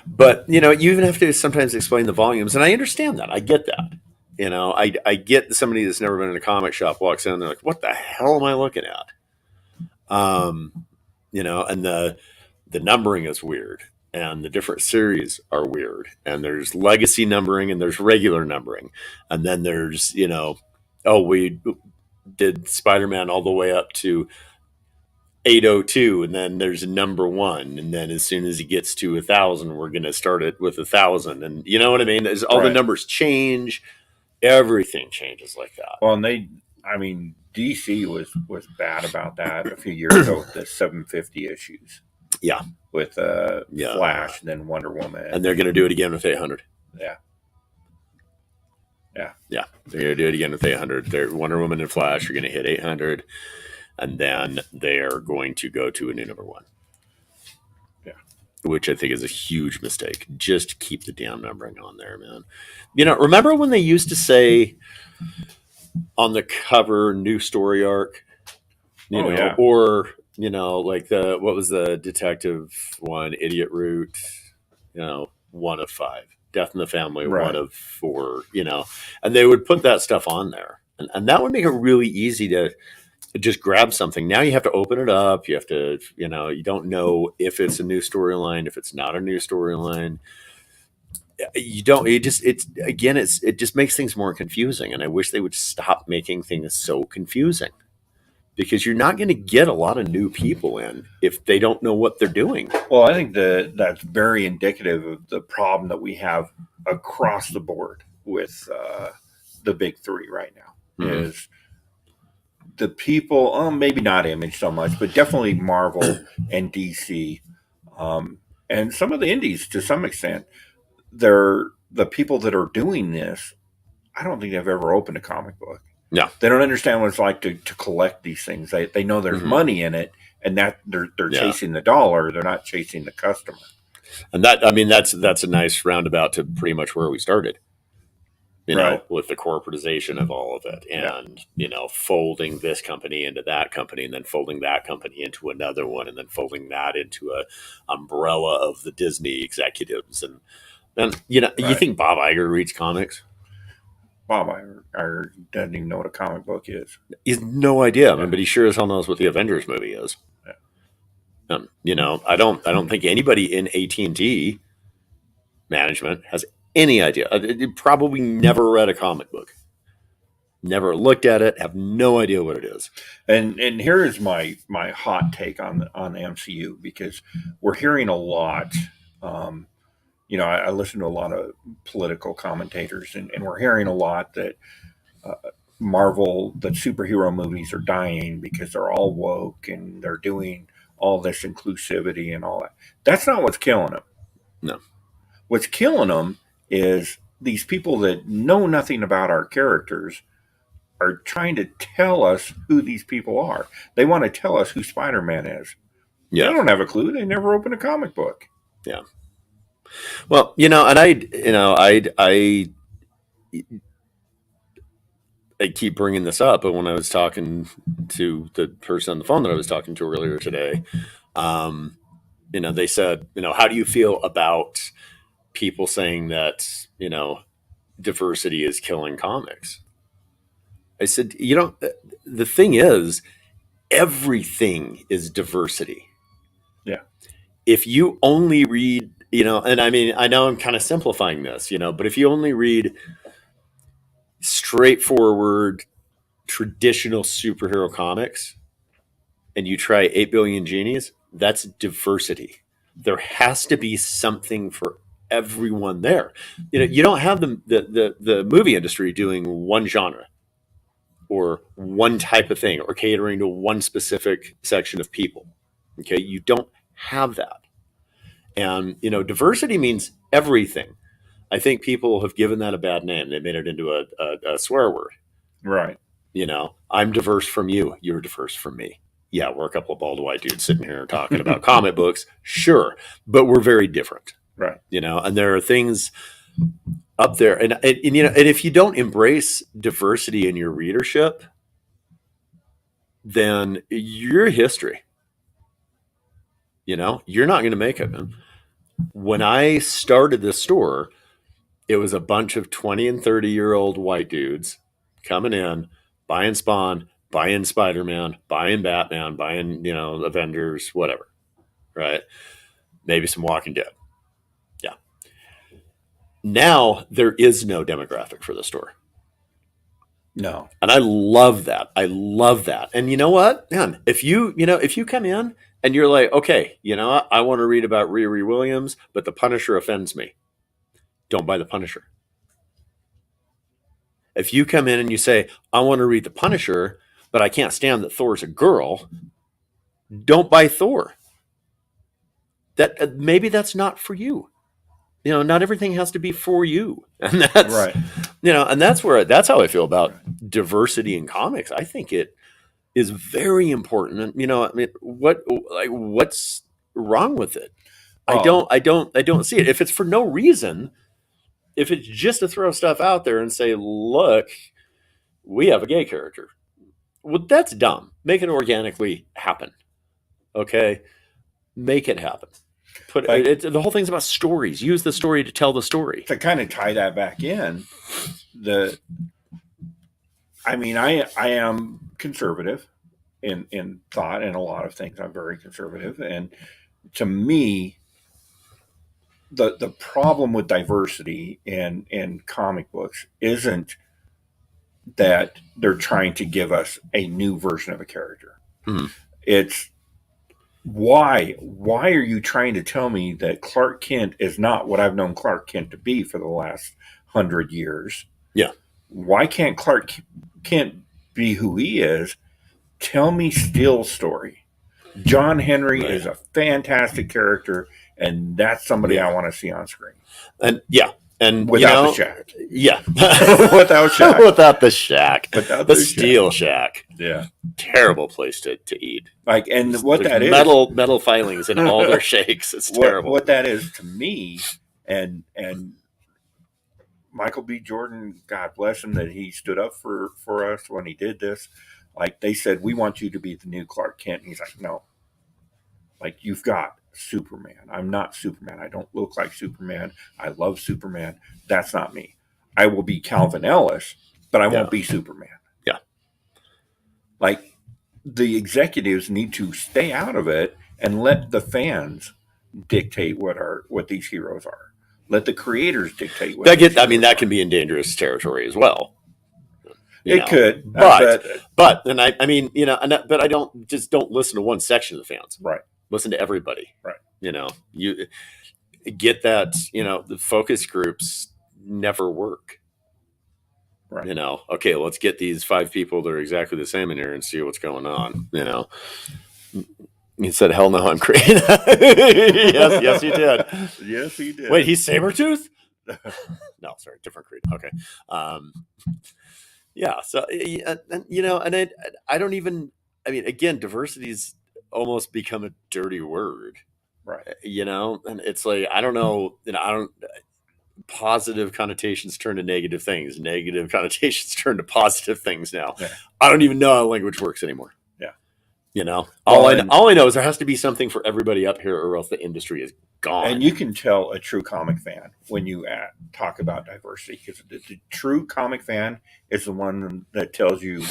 A: But, you even have to sometimes explain the volumes. And I understand that. I get that. I get somebody that's never been in a comic shop walks in and they're like, what the hell am I looking at? And the numbering is weird. And the different series are weird. And there's legacy numbering and there's regular numbering. And then there's, we did Spider-Man all the way up to 802, and then there's number 1, and then as soon as he gets to 1,000, we're going to start it with 1,000, and you know what I mean? All the numbers change, everything changes like that.
B: Well, and DC was bad about that a few years ago with the 750 issues.
A: Yeah,
B: with Flash, and then Wonder Woman,
A: and they're going to do it again with 800.
B: Yeah.
A: They're going to do it again with 800. Wonder Woman and Flash are going to hit 800. And then they are going to go to a new number 1.
B: Yeah.
A: Which I think is a huge mistake. Just keep the damn numbering on there, man. Remember when they used to say on the cover, new story arc? Or, like what was the detective one? Idiot Root, 1 of 5. Death in the Family,
B: right.
A: 1 of 4, and they would put that stuff on there. And that would make it really easy to just grab something. Now you have to open it up. You have to, you don't know if it's a new storyline, if it's not a new storyline. You don't, it just makes things more confusing. And I wish they would stop making things so confusing, because you're not going to get a lot of new people in if they don't know what they're doing.
B: Well, I think that's very indicative of the problem that we have across the board with the big three right now.
A: Mm-hmm.
B: Is the people, maybe not Image so much, but definitely Marvel and DC, and some of the indies to some extent. They're the people that are doing this. I don't think they've ever opened a comic book.
A: No.
B: They don't understand what it's like to collect these things. They know there's money in it, and that they're chasing the dollar. They're not chasing the customer.
A: And that's a nice roundabout to pretty much where we started. With the corporatization of all of it, and folding this company into that company, and then folding that company into another one, and then folding that into a umbrella of the Disney executives. And you think Bob Iger reads comics?
B: Bob Iger doesn't even know what a comic book is.
A: He has no idea, but he sure as hell knows what the Avengers movie is. I don't think anybody in AT&T management has any idea. Probably never read a comic book, never looked at it, have no idea what it is.
B: And here is my hot take on the MCU, because we're hearing a lot. I listen to a lot of political commentators, and we're hearing a lot that that superhero movies are dying because they're all woke and they're doing all this inclusivity and all that. That's not what's killing them.
A: No.
B: What's killing them is these people that know nothing about our characters are trying to tell us who these people are. They want to tell us who Spider-Man is. Yeah. They don't have a clue. They never opened a comic book.
A: Yeah. Well, and I keep bringing this up, but when I was talking to the person on the phone that I was talking to earlier today, they said, how do you feel about people saying that, diversity is killing comics? I said, the thing is, everything is diversity.
B: Yeah.
A: If you only read, and I know I'm kind of simplifying this, but if you only read straightforward, traditional superhero comics and you try 8 Billion Genies, that's diversity. There has to be something for everyone there. You don't have the movie industry doing one genre or one type of thing or catering to one specific section of people. Okay, you don't have that. And diversity means everything. I think people have given that a bad name. They made it into a swear word.
B: Right.
A: I'm diverse from you. You're diverse from me. Yeah, we're a couple of bald white dudes sitting here talking about comic books. Sure. But we're very different.
B: Right.
A: And there are things up there. And if you don't embrace diversity in your readership, then you're history. You're not going to make it. When I started this store, it was a bunch of 20 and 30-year-old white dudes coming in, buying Spawn, buying Spider-Man, buying Batman, buying, Avengers, whatever. Right? Maybe some Walking Dead. Yeah. Now there is no demographic for the store.
B: No.
A: And I love that. And you know what? Man, if you come in and you're like, okay, I want to read about Riri Williams, but the Punisher offends me, don't buy the Punisher. If you come in and you say, I want to read the Punisher, but I can't stand that Thor's a girl, don't buy Thor. That maybe that's not for you. Not everything has to be for you. And that's
B: right.
A: And that's how I feel about diversity in comics. I think it is very important. And what's wrong with it? Oh. I don't see it. If it's for no reason, if it's just to throw stuff out there and say, look, we have a gay character. Well, that's dumb. Make it organically happen. Okay? Make it happen. The whole thing's about stories. Use the story to tell the story.
B: To kind of tie that back in, I am conservative. in thought and a lot of things. I'm very conservative, and to me, the problem with diversity in comic books isn't that they're trying to give us a new version of a character.
A: Hmm.
B: It's why are you trying to tell me that Clark Kent is not what I've known Clark Kent to be for the last 100 years?
A: Yeah.
B: Why can't Clark Kent be who he is? Tell me Steele's story. John Henry
A: Right.
B: is a fantastic character, and that's somebody I want to see on screen.
A: And yeah, and
B: without the shack.
A: Yeah.
B: Without shack.
A: Without the shack.
B: Without
A: the steel shack.
B: Yeah.
A: Terrible place to eat.
B: Like, and what
A: There's
B: that is
A: metal filings in all their shakes. It's terrible.
B: What that is to me, and Michael B. Jordan, God bless him, that he stood up for us when he did this. Like, they said, we want you to be the new Clark Kent. And he's like, no. Like, you've got Superman. I'm not Superman. I don't look like Superman. I love Superman. That's not me. I will be Calvin Ellis, but I won't be Superman.
A: Yeah.
B: Like, the executives need to stay out of it and let the fans dictate what these heroes are. Let the creators dictate what
A: that can be in dangerous territory as well.
B: It could,
A: but and I mean, but I don't listen to one section of the fans.
B: Right.
A: Listen to everybody.
B: Right.
A: You get that. The focus groups never work.
B: Right.
A: Okay, let's get these 5 people that are exactly the same in here and see what's going on. He said, "Hell no, I'm crazy." yes, he did.
B: Yes, he did.
A: Wait, he's Sabretooth? No, sorry, different creed. Okay. Yeah. So, and I don't even. I mean, again, diversity's almost become a dirty word,
B: right?
A: And it's like I don't know. I don't. Positive connotations turn to negative things. Negative connotations turn to positive things now.
B: Yeah.
A: I don't even know how language works anymore.
B: Yeah.
A: All I know is there has to be something for everybody up here, or else the industry is gone.
B: And you can tell a true comic fan when you talk about diversity, because the true comic fan is the one that tells you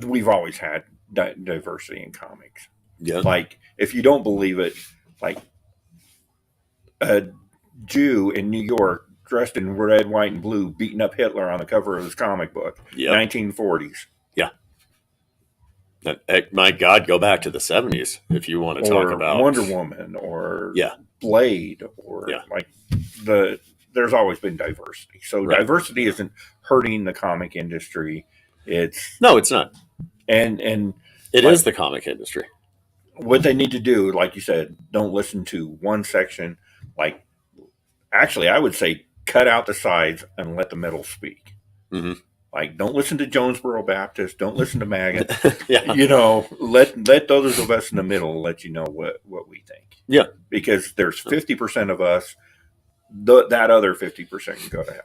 B: we've always had diversity in comics.
A: Yeah.
B: Like, if you don't believe it, like a Jew in New York dressed in red, white, and blue beating up Hitler on the cover of his comic book, 1940s.
A: Yeah. My God, go back to the 70s if you want to talk about
B: Wonder Woman or Blade or there's always been diversity. So diversity isn't hurting the comic industry.
A: No, it's not.
B: And
A: it is the comic industry.
B: What they need to do, like you said, don't listen to one section. Like, actually, I would say cut out the sides and let the middle speak.
A: Mm-hmm.
B: Like, don't listen to Jonesboro Baptist. Don't listen to MAGA.
A: Yeah.
B: Let those of us in the middle let you know what we think.
A: Yeah.
B: Because there's 50% of us. That other 50% can go to hell.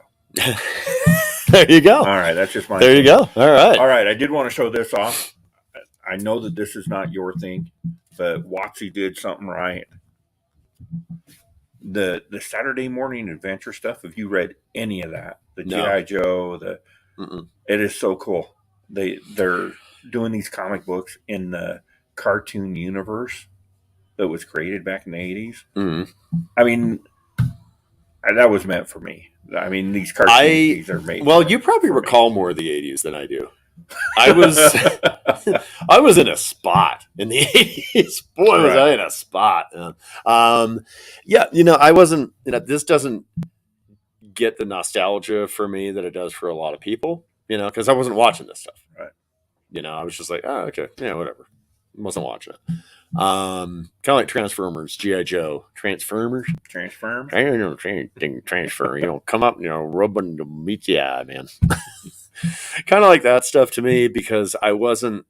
A: There you go.
B: All right. That's just my
A: There you go. All right.
B: All right. I did want to show this off. I know that this is not your thing, but Watsy did something right. The Saturday morning adventure stuff, if you read any of that, the G.I. Joe, it is so cool. They're doing these comic books in the cartoon universe that was created back in the 80s.
A: Mm-hmm.
B: I mean, that was meant for me. I mean, these cartoons are made.
A: Well, you probably recall more of the 80s than I do. I was in a spot in the 80s. Boy, was I in a spot. I wasn't, this doesn't get the nostalgia for me that it does for a lot of people, because I wasn't watching this stuff.
B: Right.
A: I was just like, oh, okay. Yeah, whatever. I wasn't watching it. Kind of like Transformers, G.I. Joe. Transform. Transfer. Come up, rubbing to meet ya, man. Kind of like that stuff to me, because I wasn't,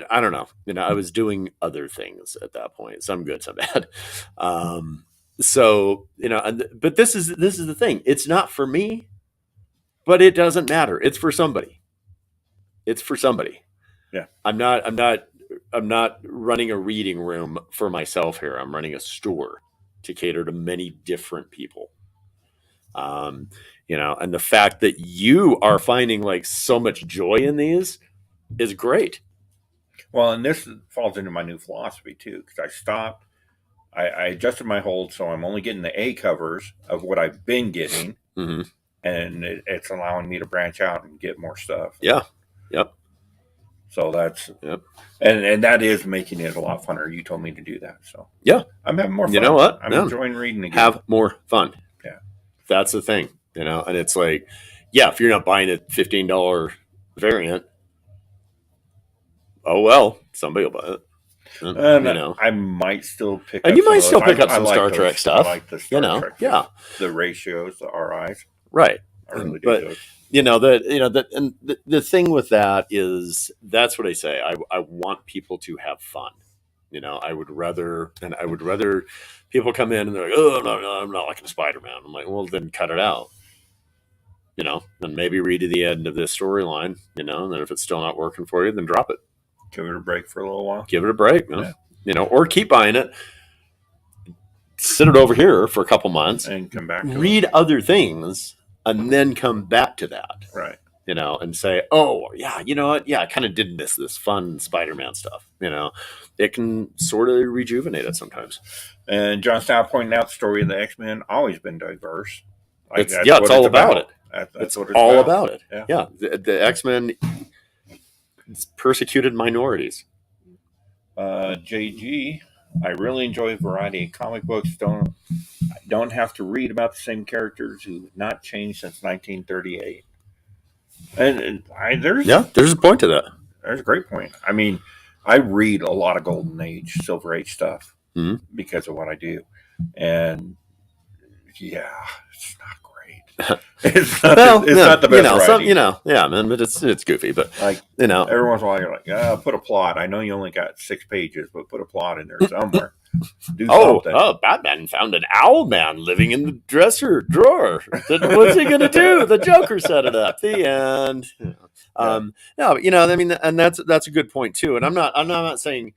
A: I don't know. I was doing other things at that point. Some good, some bad. But this is the thing. It's not for me, but it doesn't matter. It's for somebody.
B: Yeah.
A: I'm not running a reading room for myself here. I'm running a store to cater to many different people. Um, and the fact that you are finding like so much joy in these is great.
B: Well, and this falls into my new philosophy too, because I stopped. I adjusted my hold, so I'm only getting the A covers of what I've been getting,
A: Mm-hmm.
B: and it's allowing me to branch out and get more stuff.
A: Yeah. Yep.
B: So that's
A: Yep.
B: and that is making it a lot funner. You told me to do that, so
A: Yeah.
B: I'm having more
A: You know
B: fun.
A: what?
B: I'm
A: Yeah.
B: enjoying reading again.
A: Have more fun.
B: Yeah.
A: That's the thing, and it's like, yeah, if you're not buying a $15 variant, oh well, somebody will buy it.
B: And I might still pick
A: And
B: up
A: you
B: some
A: might
B: of those.
A: still pick up
B: I
A: some
B: like
A: Star
B: those.
A: Trek
B: I
A: stuff.
B: like the Star Trek.
A: Yeah.
B: The ratios, the RIs.
A: Right.
B: I really do
A: But
B: those.
A: the thing with that is that's what I say. I want people to have fun. I would rather people come in and they're like, oh no, I'm not liking Spider-Man. I'm like, well then cut it out. And maybe read to the end of this storyline, and then if it's still not working for you, then drop it.
B: Give it a break for a little while.
A: Give it a break,
B: Yeah.
A: Or keep buying it, sit it over here for a couple months,
B: and come back to
A: read other things, and then come back to that.
B: Right.
A: And say, oh yeah, you know what? Yeah, I kind of did miss this fun Spider-Man stuff. It can sort of rejuvenate it sometimes.
B: And John Stout pointing out the story of the X-Men always been diverse.
A: It's all about it.
B: That's what
A: it's all
B: about.
A: about it. Yeah. The X-Men persecuted minorities.
B: JG, I really enjoy a variety of comic books. Don't have to read about the same characters who have not changed since 1938. And
A: there's a point to that.
B: There's a great point. I mean, I read a lot of Golden Age, Silver Age stuff because of what I do, and yeah, it's not great. It's not the best writing.
A: Yeah, man, but it's goofy. But
B: like every once in a while, you're like, put a plot. I know you only got 6 pages, but put a plot in there somewhere. Do something.
A: Oh, Batman found an owl man living in the dresser drawer. What's he gonna do? The Joker set it up. The end. No, I mean, and that's a good point too. And I'm not saying,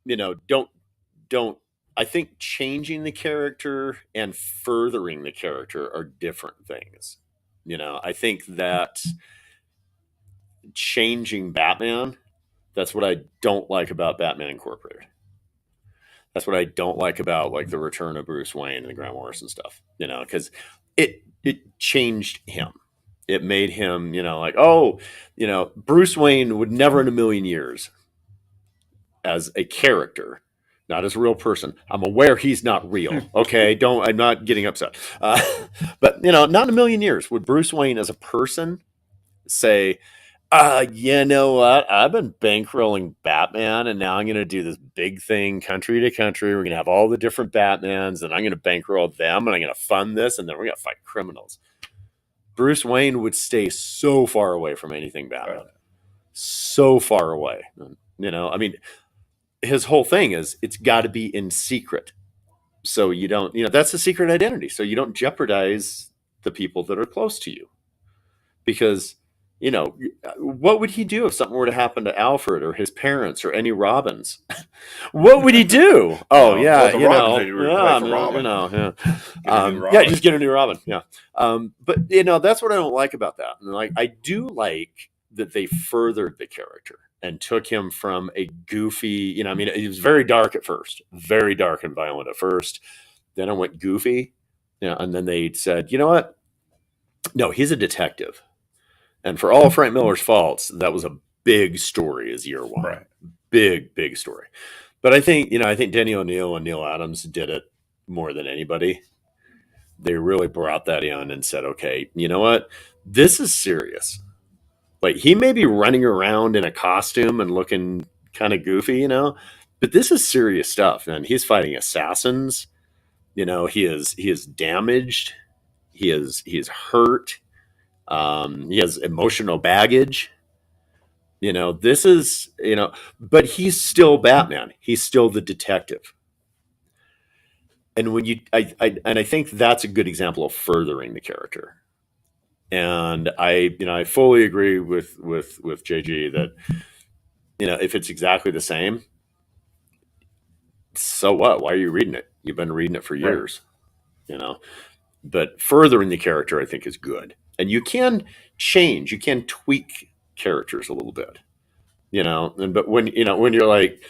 A: don't. I think changing the character and furthering the character are different things. I think that changing Batman, that's what I don't like about Batman Incorporated. That's what I don't like about like the return of Bruce Wayne and the Grant Morrison stuff, because it changed him. It made him, Bruce Wayne would never in a million years as a character, not as a real person. I'm aware he's not real. Okay. I'm not getting upset. But not in a million years would Bruce Wayne as a person say, you know what? I've been bankrolling Batman, and now I'm going to do this big thing, country to country. We're going to have all the different Batmans, and I'm going to bankroll them, and I'm going to fund this, and then we're going to fight criminals. Bruce Wayne would stay so far away from anything Batman. So far away. I mean, his whole thing is it's got to be in secret. So you don't, that's the secret identity. So you don't jeopardize the people that are close to you. Because what would he do if something were to happen to Alfred or his parents or any Robins? What would he do? Oh, yeah, just get a new Robin. Yeah, but that's what I don't like about that. And like, I do like that they furthered the character and took him from a goofy. He was very dark at first, very dark and violent at first. Then it went goofy, and then they said, you know what? No, he's a detective. And for all of Frank Miller's faults, that was a big story as year one.
B: Right.
A: Big story. But I think Denny O'Neil and Neil Adams did it more than anybody. They really brought that in and said, okay, you know what? This is serious. Like, he may be running around in a costume and looking kind of goofy, but this is serious stuff. And he's fighting assassins. He is damaged. He is hurt. He has emotional baggage. This is, but he's still Batman. He's still the detective. And when I think that's a good example of furthering the character. And I fully agree with JG that, if it's exactly the same, so what? Why are you reading it? You've been reading it for years, but furthering the character, I think, is good. And you can tweak characters a little bit, but when you're like,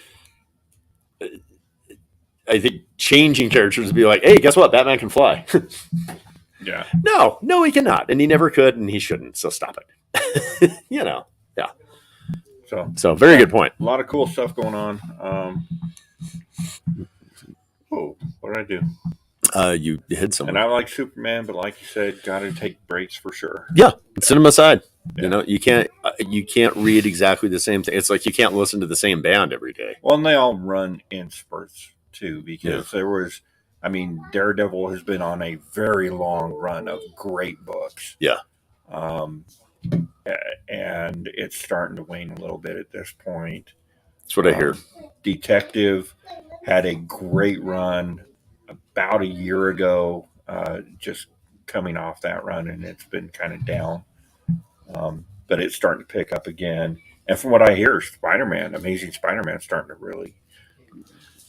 A: I think changing characters would be like, hey, guess what? Batman can fly.
B: Yeah.
A: No, he cannot, and he never could, and he shouldn't. So stop it. Yeah. So very good point.
B: A lot of cool stuff going on. What did I do?
A: You hit someone.
B: And I like Superman, but like you said, got to take breaks for sure.
A: Yeah, set them aside.
B: Yeah.
A: You can't read exactly the same thing. It's like you can't listen to the same band every day.
B: Well, and they all run in spurts too, because Daredevil has been on a very long run of great books.
A: Yeah.
B: And it's starting to wane a little bit at this point.
A: That's what I hear.
B: Detective had a great run about a year ago, just coming off that run, and it's been kind of down. But it's starting to pick up again. And from what I hear, Amazing Spider-Man, starting to really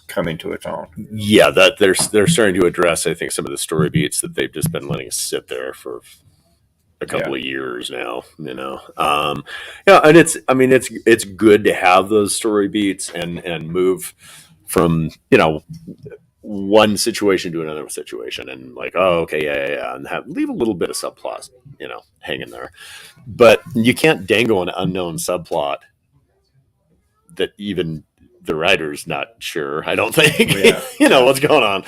B: come into its own.
A: Yeah, that they're starting to address, I think, some of the story beats that they've just been letting sit there for a couple of years now. And it's good to have those story beats and move from one situation to another situation, and like, oh, okay, yeah, and leave a little bit of subplot, hanging there. But you can't dangle an unknown subplot that even the writer's not sure. I don't think what's going on.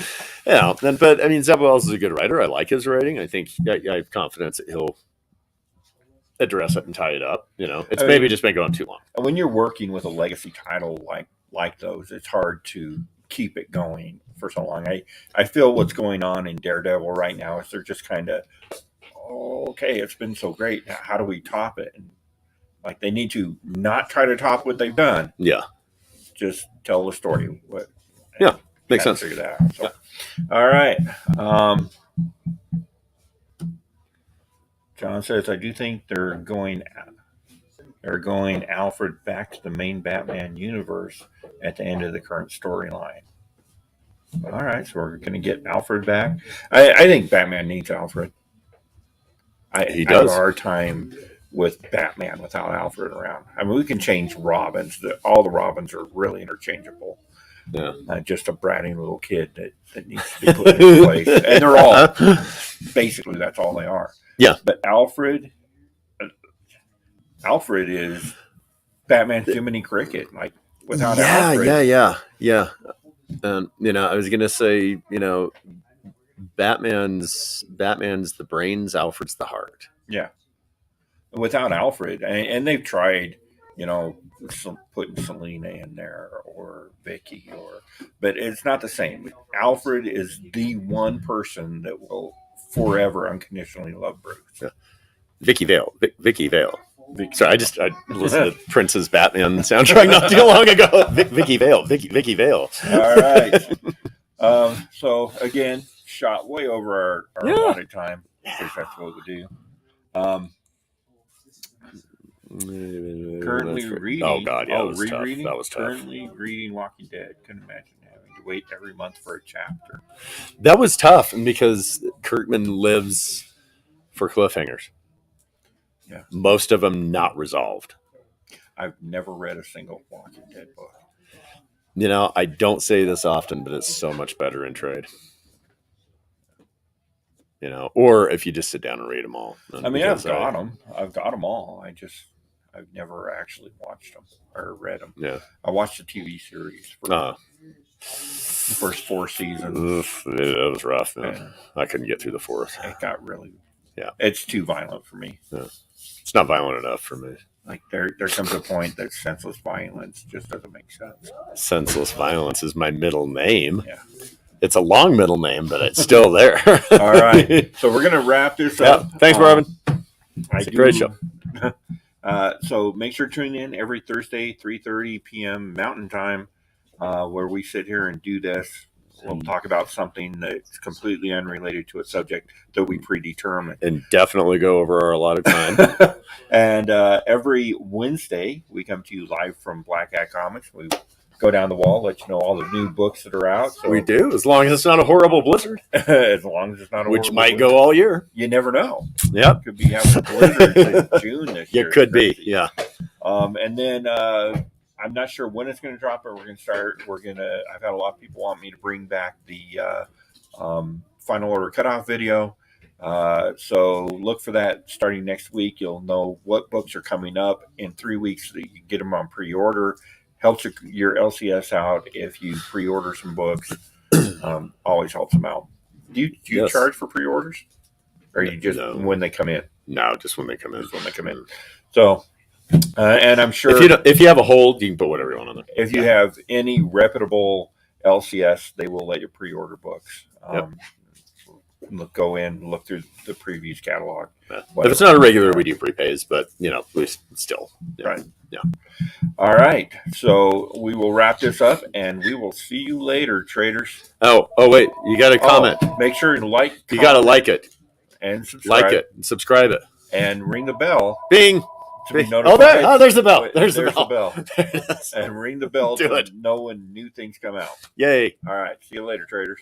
A: But I mean, Zeb Wells is a good writer. I like his writing. I think I have confidence that he'll address it and tie it up. It's maybe just been going too long.
B: And when you're working with a legacy title like those, it's hard to keep it going for so long. I feel what's going on in Daredevil right now is they're just kind of, okay, it's been so great. How do we top it? And like, they need to not try to top what they've done.
A: Yeah.
B: Just tell the story.
A: Makes sense.
B: Figure that out. So, all right. John says, I do think they're going Alfred back to the main Batman universe at the end of the current storyline. All right, so we're going to get Alfred back. I think Batman needs Alfred.
A: He
B: I have
A: does.
B: a hard time with Batman without Alfred around. I mean, we can change Robins. All the Robins are really interchangeable.
A: Yeah.
B: Just a bratty little kid that needs to be put in place. And they're all, basically, that's all they are.
A: Yeah.
B: But Alfred is Batman's Jiminy Cricket. Like, without Alfred.
A: Yeah. I was gonna say, Batman's the brains, Alfred's the heart.
B: Yeah. Without Alfred, and they've tried, putting Selena in there or Vicky, but it's not the same. Alfred is the one person that will forever unconditionally love Bruce.
A: Yeah. Vicky Vale. Sorry, I listened to Prince's Batman soundtrack not too long ago. Vicky Vale.
B: All right. So again, shot way over our allotted time, because that's what we do. Currently reading.
A: Oh God, yeah,
B: rereading.
A: That was tough.
B: Currently reading Walking Dead. Couldn't imagine having to wait every month for a chapter.
A: That was tough, because Kirkman lives for cliffhangers.
B: Yeah,
A: most of them not resolved.
B: I've never read a single Walking Dead book.
A: I don't say this often, but it's so much better in trade. Or if you just sit down and read them all.
B: I mean, I've got them. I've got them all. I've never actually watched them or read them.
A: Yeah.
B: I watched the TV series for the first 4 seasons.
A: It was rough, man. I couldn't get through the 4th.
B: It got really...
A: Yeah.
B: It's too violent for me.
A: Yeah. It's not violent enough for me.
B: Like, there comes a point that senseless violence just doesn't make sense.
A: Senseless violence is my middle name.
B: Yeah.
A: It's a long middle name, but it's still there.
B: All right. So we're going to wrap this up.
A: Thanks, Marvin. It's a great show.
B: So make sure to tune in every Thursday, 3:30 p.m. Mountain Time, where we sit here and do this. We'll talk about something that's completely unrelated to a subject that we predetermine.
A: And definitely go over our allotted time.
B: And every Wednesday, we come to you live from Black Hat Comics. We go down the wall, let you know all the new books that are out. So
A: We do, as long as it's not a horrible blizzard,
B: as long as it's not a
A: which
B: horrible
A: might
B: blizzard.
A: go all year.
B: You never know.
A: Yep.
B: Could be having blizzards in June this year.
A: It could be, yeah.
B: And then I'm not sure when it's going to drop, but we're going to start. I've had a lot of people want me to bring back the final order cutoff video. So look for that starting next week. You'll know what books are coming up in 3 weeks so that you can get them on pre-order. Helps your LCS out if you pre-order some books. Always helps them out. Do you
A: Yes.
B: charge for pre-orders? Or you just when they come in?
A: No, just when they come in.
B: Just when they come in. So, and I'm sure
A: if you have a hold, you can put whatever you want on there.
B: if you have any reputable LCS, they will let you pre-order books. Go in, look through the previous catalog.
A: Yeah. If it's not a regular, we do prepays, but we still. Yeah.
B: Right.
A: Yeah.
B: All right. So we will wrap this up, and we will see you later, traders.
A: Oh, wait! You got to comment.
B: Make sure you like.
A: You got to like it.
B: And subscribe.
A: Like it and subscribe it.
B: And ring the bell.
A: Bing.
B: To be notified.
A: There's the bell. There's the bell.
B: There it is. And ring the bell to know when new things come out.
A: Yay.
B: All right. See you later, traders.